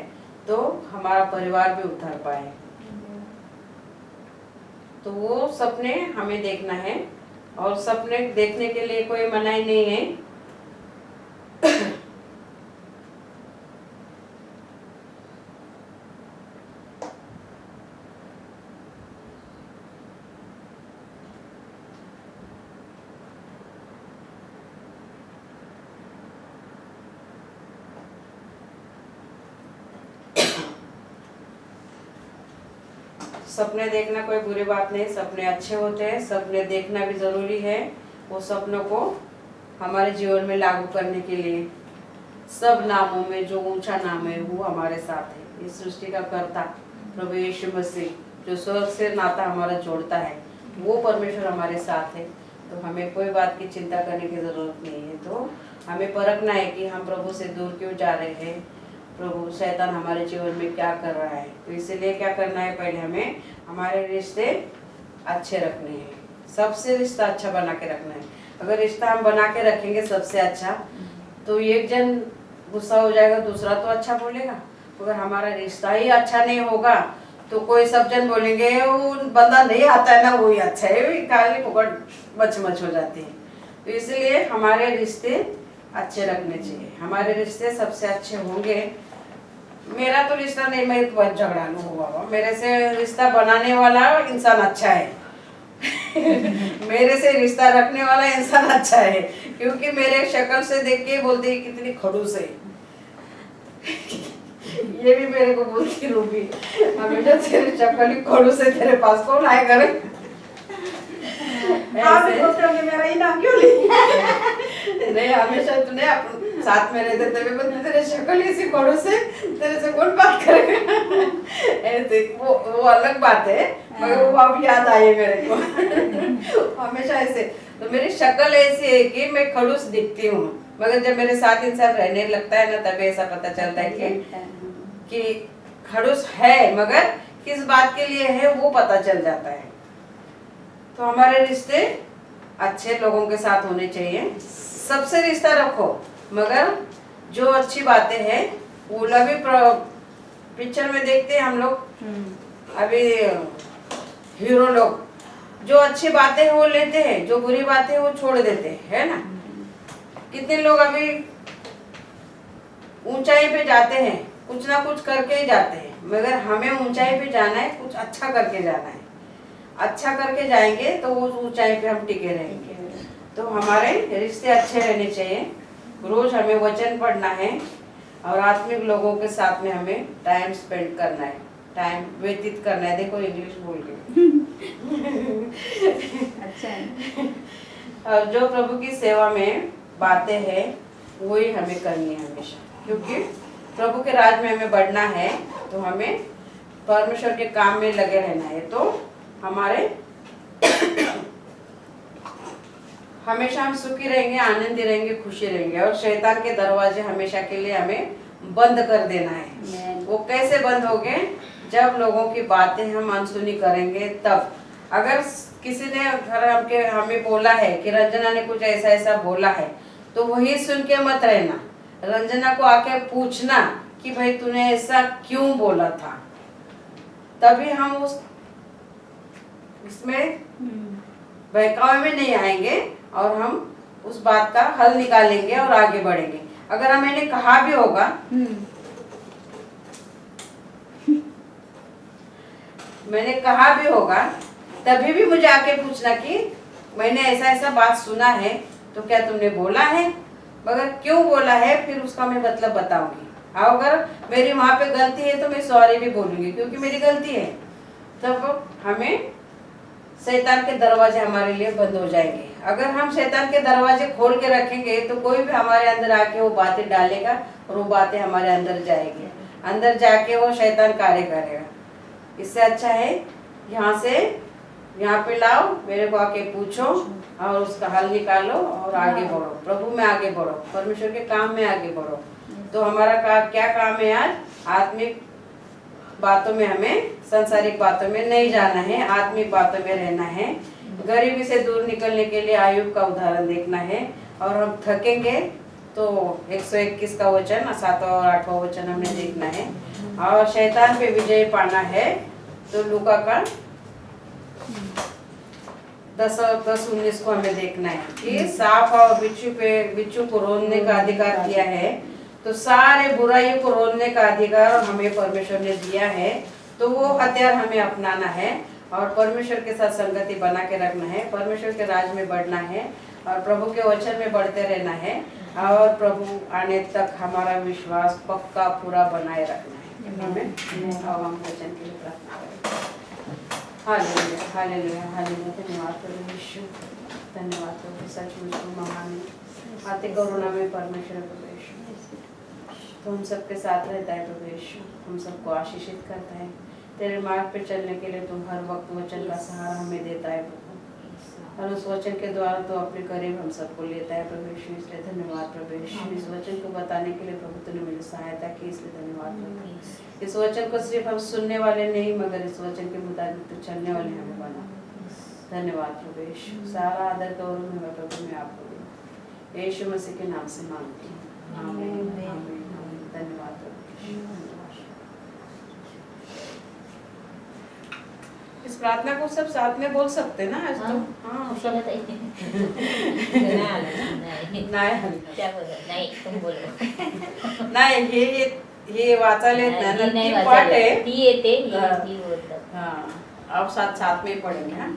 तो हमारा परिवार भी उद्धार पाए। तो वो सपने हमें देखना है, और सपने देखने के लिए कोई मनाही नहीं है। सपने देखना कोई बुरी बात नहीं, सपने अच्छे होते हैं, सपने देखना भी जरूरी है। वो सपनों को हमारे जीवन में लागू करने के लिए सब नामों में जो ऊंचा नाम है वो हमारे साथ है। इस सृष्टि का कर्ता प्रभु यीशु मसीह, जो स्वर्ग से नाता हमारा जोड़ता है, वो परमेश्वर हमारे साथ है। तो हमें कोई बात की चिंता करने की जरूरत नहीं है। तो हमें परखना है कि हम प्रभु से दूर क्यों जा रहे हैं, प्रभु शैतान हमारे जीवन में क्या कर रहा है। तो इसीलिए क्या करना है, पहले हमें हमारे रिश्ते अच्छे रखने हैं, सबसे रिश्ता अच्छा बना के रखना है। अगर रिश्ता हम बना के रखेंगे सबसे अच्छा, तो एक जन गुस्सा हो जाएगा, दूसरा तो अच्छा बोलेगा। अगर हमारा रिश्ता ही अच्छा नहीं होगा तो कोई सब जन बोलेंगे वो बंदा नहीं आता है ना, वही अच्छा है, काली पकड़ मच हो जाती है। तो इसलिए हमारे रिश्ते अच्छे रखने चाहिए। हमारे रिश्ते सबसे अच्छे होंगे। मेरा तो रिश्ता नहीं, मैं तो बहुत झगड़ालू हूँ बाबा, मेरे से रिश्ता बनाने वाला इंसान अच्छा है। मेरे से रिश्ता रखने वाला इंसान अच्छा है, क्योंकि मेरे शक्ल से देख के बोलते हैं कितनी खड़ूस है। ये भी मेरे को बोलती रूबी, हमेशा तेरी शक्ल ही खड़ूस है, तेरे पास कौन आएगा रे? आप भी बोलते होंगे मेरा ही नाम क्यों लिया? नहीं, हमेशा तूने अपन साथ में रहते थे, पर तेरे शक्ल ही ऐसी खड़ूस है, तेरे से कौन बात करेगा? ऐसे वो अलग बात है, मगर वो अब याद आई मेरे को। हमेशा ऐसे तो मेरी शक्ल ऐसी है कि मैं खड़ूस दिखती हूँ, मगर जब मेरे साथ इंसान रहने लगता है ना, तभी ऐसा पता चलता है कि खड़ूस है, मगर किस बात के लिए है वो पता चल जाता है। तो हमारे रिश्ते अच्छे लोगों के साथ होने चाहिए, सबसे रिश्ता रखो, मगर जो अच्छी बातें हैं वो अभी पिक्चर में देखते हैं हम लोग, अभी हीरो लोग जो अच्छी बातें हैं वो लेते हैं, जो बुरी बातें हैं वो छोड़ देते हैं, है ना? कितने लोग अभी ऊंचाई पे जाते हैं, कुछ ना कुछ करके ही जाते हैं, मगर हमें ऊंचाई पे जाना है, कुछ अच्छा करके जाना है। अच्छा करके जाएंगे तो वो ऊंचाई पे हम टिके रहेंगे। तो हमारे रिश्ते अच्छे रहने चाहिए, रोज हमें वचन पढ़ना है और आत्मिक लोगों के साथ में हमें टाइम स्पेंड करना है, टाइम व्यतीत करना है। देखो इंग्लिश बोल के अच्छा है। और जो प्रभु की सेवा में बातें हैं वही हमें करनी है हमेशा, क्योंकि प्रभु के राज में हमें बढ़ना है, तो हमें परमेश्वर के काम में लगे रहना है। तो हमारे हमेशा हम सुखी रहेंगे, आनंदी रहेंगे, खुशी रहेंगे, और शैतान के दरवाजे हमेशा के लिए हमें बंद कर देना है। वो कैसे बंद होंगे? जब लोगों की बातें हम अनसुनी करेंगे तब। अगर किसी ने घर हमें बोला है कि रंजना ने कुछ ऐसा ऐसा बोला है, तो वही सुन के मत रहना, रंजना को आके पूछना कि भाई तूने ऐसा क्यों बोला था, तभी हम इसमें बहकावे में नहीं आएंगे और हम उस बात का हल निकालेंगे और आगे बढ़ेंगे। अगर मैंने कहा भी होगा तभी भी मुझे आके पूछना कि मैंने ऐसा ऐसा बात सुना है, तो क्या तुमने बोला है, मगर क्यों बोला है, फिर उसका मैं मतलब बताऊंगी। अगर मेरी वहां पे गलती है तो मैं सॉरी भी बोलूंगी, क्योंकि मेरी गलती है। तब हमें शैतान के दरवाजे हमारे लिए बंद हो जाएंगे। अगर हम शैतान के दरवाजे खोल के रखेंगे तो कोई भी हमारे अंदर आके वो बातें डालेगा और वो बातें हमारे अंदर जाएगी, अंदर जाके वो शैतान कार्य करेगा। इससे अच्छा है यहाँ पे लाओ, मेरे को आके पूछो और उसका हल निकालो और आगे बढ़ो, प्रभु में आगे बढ़ो, परमेश्वर के काम में आगे बढ़ो। तो हमारा क्या काम है आज? आत्मिक बातों में, हमें सांसारिक बातों में नहीं जाना है, आत्मिक बातों में रहना है। गरीबी से दूर निकलने के लिए आयुब का उदाहरण देखना है। और हम थकेंगे तो 121 का वचन, 7वां और 8वां वचन हमने देखना है। और शैतान पे विजय पाना है तो लूका का 10-19 को हमें देखना है कि सांप और बिच्छू को रोकने का अधिकार दिया है, तो सारे बुराइयों को रोकने का अधिकार हमें परमेश्वर ने दिया है। तो वो हथियार हमें अपनाना है और परमेश्वर के साथ संगति बना के रखना है, परमेश्वर के राज में बढ़ना है और प्रभु के वचन में बढ़ते रहना है और प्रभु आने तक हमारा विश्वास पक्का पूरा बनाए रखना है। हमें अब हम वचन के लिए प्रार्थना करें। Hallelujah, hallelujah, hallelujah. धन्यवाद प्रभु यीशु, धन्यवाद प्रभु, सचमुच तुम महान अति करुणा में परमेश्वर प्रभु यीशु, तो हम सबके साथ रहता है प्रभु यीशु, हम सबको आशीषित करता है। तेरे मार्ग पे चलने के लिए तुम हर वक्त वचन का सहारा हमें देता है प्रभु, और उस वचन के द्वारा तो अपने करीब हम सबको लेता है प्रभु यीशु। इसलिए धन्यवाद प्रभु यीशु, इस वचन को बताने के लिए प्रभु तूने मेरी सहायता की, इसलिए धन्यवाद प्रभु। इस वचन को सिर्फ हम सुनने वाले नहीं, मगर इस वचन के मुताबिक तो चलने वाले हमें बना। धन्यवाद प्रभु यीशु, सारा आदर गौरव में प्रभु मैं आपको यीशु मसीह के नाम से मांगती हूँ, आमीन, आमीन। धन्यवाद प्रभु यीशु। इस प्रार्थना को सब साथ में बोल सकते हैं ना आज तो? हाँ, सब क्या बोलो? नहीं, तुम बोलो। नाही हे वाचायला येत नाही नाही ना, ती पाठ आहे. ती येते, हाँ. ती बोलतात. हाँ, अब साथ साथ में पढ़ेंगे। हाँ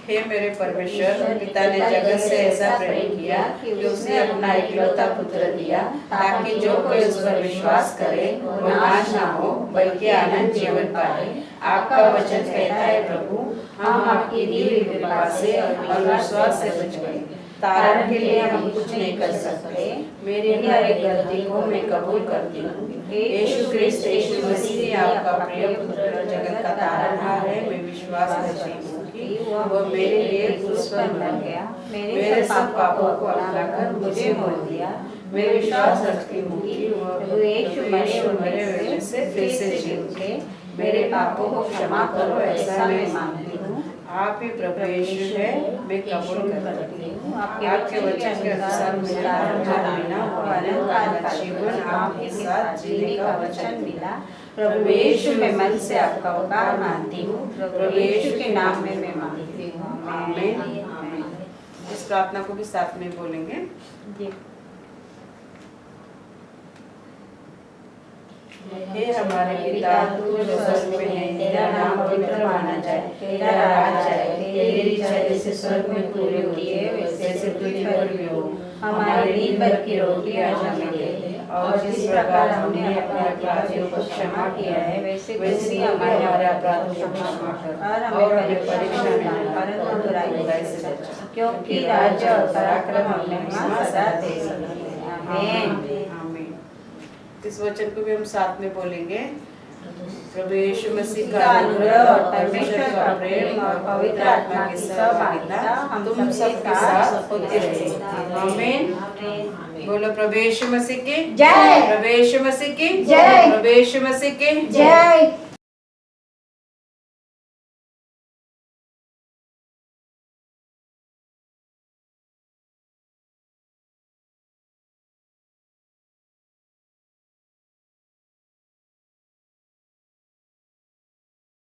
हे मेरे परमेश्वर, पिता ने जगत से ऐसा प्रेम किया कि उसने अपना इकलौता पुत्र दिया, ताकि जो कोई उस पर विश्वास करे वो नाश ना हो बल्कि अनंत जीवन पाए। आपका वचन कहता है प्रभु, हम आपकी दी हुई कृपा से और विश्वास से बच गए। तारण के लिए हम कुछ नहीं कर सकते। मेरी हर एक गलती को मैं कबूल करती हूँ। यीशु क्रिस्त यीशु मसीह आपका प्रिय पुत्र जगत का तारणहार है। मैं विश्वास करती हूँ कि वो मेरे लिए क्रूस पर मर गया, मेरे सब पापों को अपनाकर मुझे मोल दिया। मैं विश्वास रखती हूँ कि वो यीशु मरे वजह से फिर से जी उठे। मेरे पापों को क्षमा करो, ऐसा मैं मांगती हूँ। आप ही प्रभु यीशु है, मैं कबूल करती हूँ। आपके वचन के अनुसार मुझे तारणहार मिला और अनंत का जीवन आपके साथ जीने का वचन मिला। प्रभु यीशु मैं मन से आपका उपकार मानती हूँ। प्रभु यीशु के नाम में मैं मांगती हूँ, आमीन। इस प्रार्थना को भी साथ में बोलेंगे। हे हमारे पिता, तू जो स्वर्ग में है, तेरा नाम पवित्र माना जाए, तेरा राज्य आए, तेरी इच्छा जैसे स्वर्ग में पूरी होती है वैसे पृथ्वी पर भी हो। हमारे दिन भर की रोटी आज हमें दे दे, और जिस प्रकार हमने अपने अपराधियों को क्षमा किया है वैसे भी हमारे अपराधों को क्षमा कर, और हमें परीक्षा में न डाल, परंतु बुराई से बचा, क्योंकि राज्य और पराक्रम और महिमा सदा तेरी है, आमीन। इस वचन को भी हम साथ में बोलेंगे। प्रभु यीशु मसीह का अनुग्रह और परमेश्वर का प्रेम और पवित्र आत्मा की सहभागिता तुम सबके साथ होती रहे, आमीन। बोलो प्रभु यीशु मसीह की जय, प्रभु यीशु मसीह की जय, प्रभु यीशु मसीह की जय।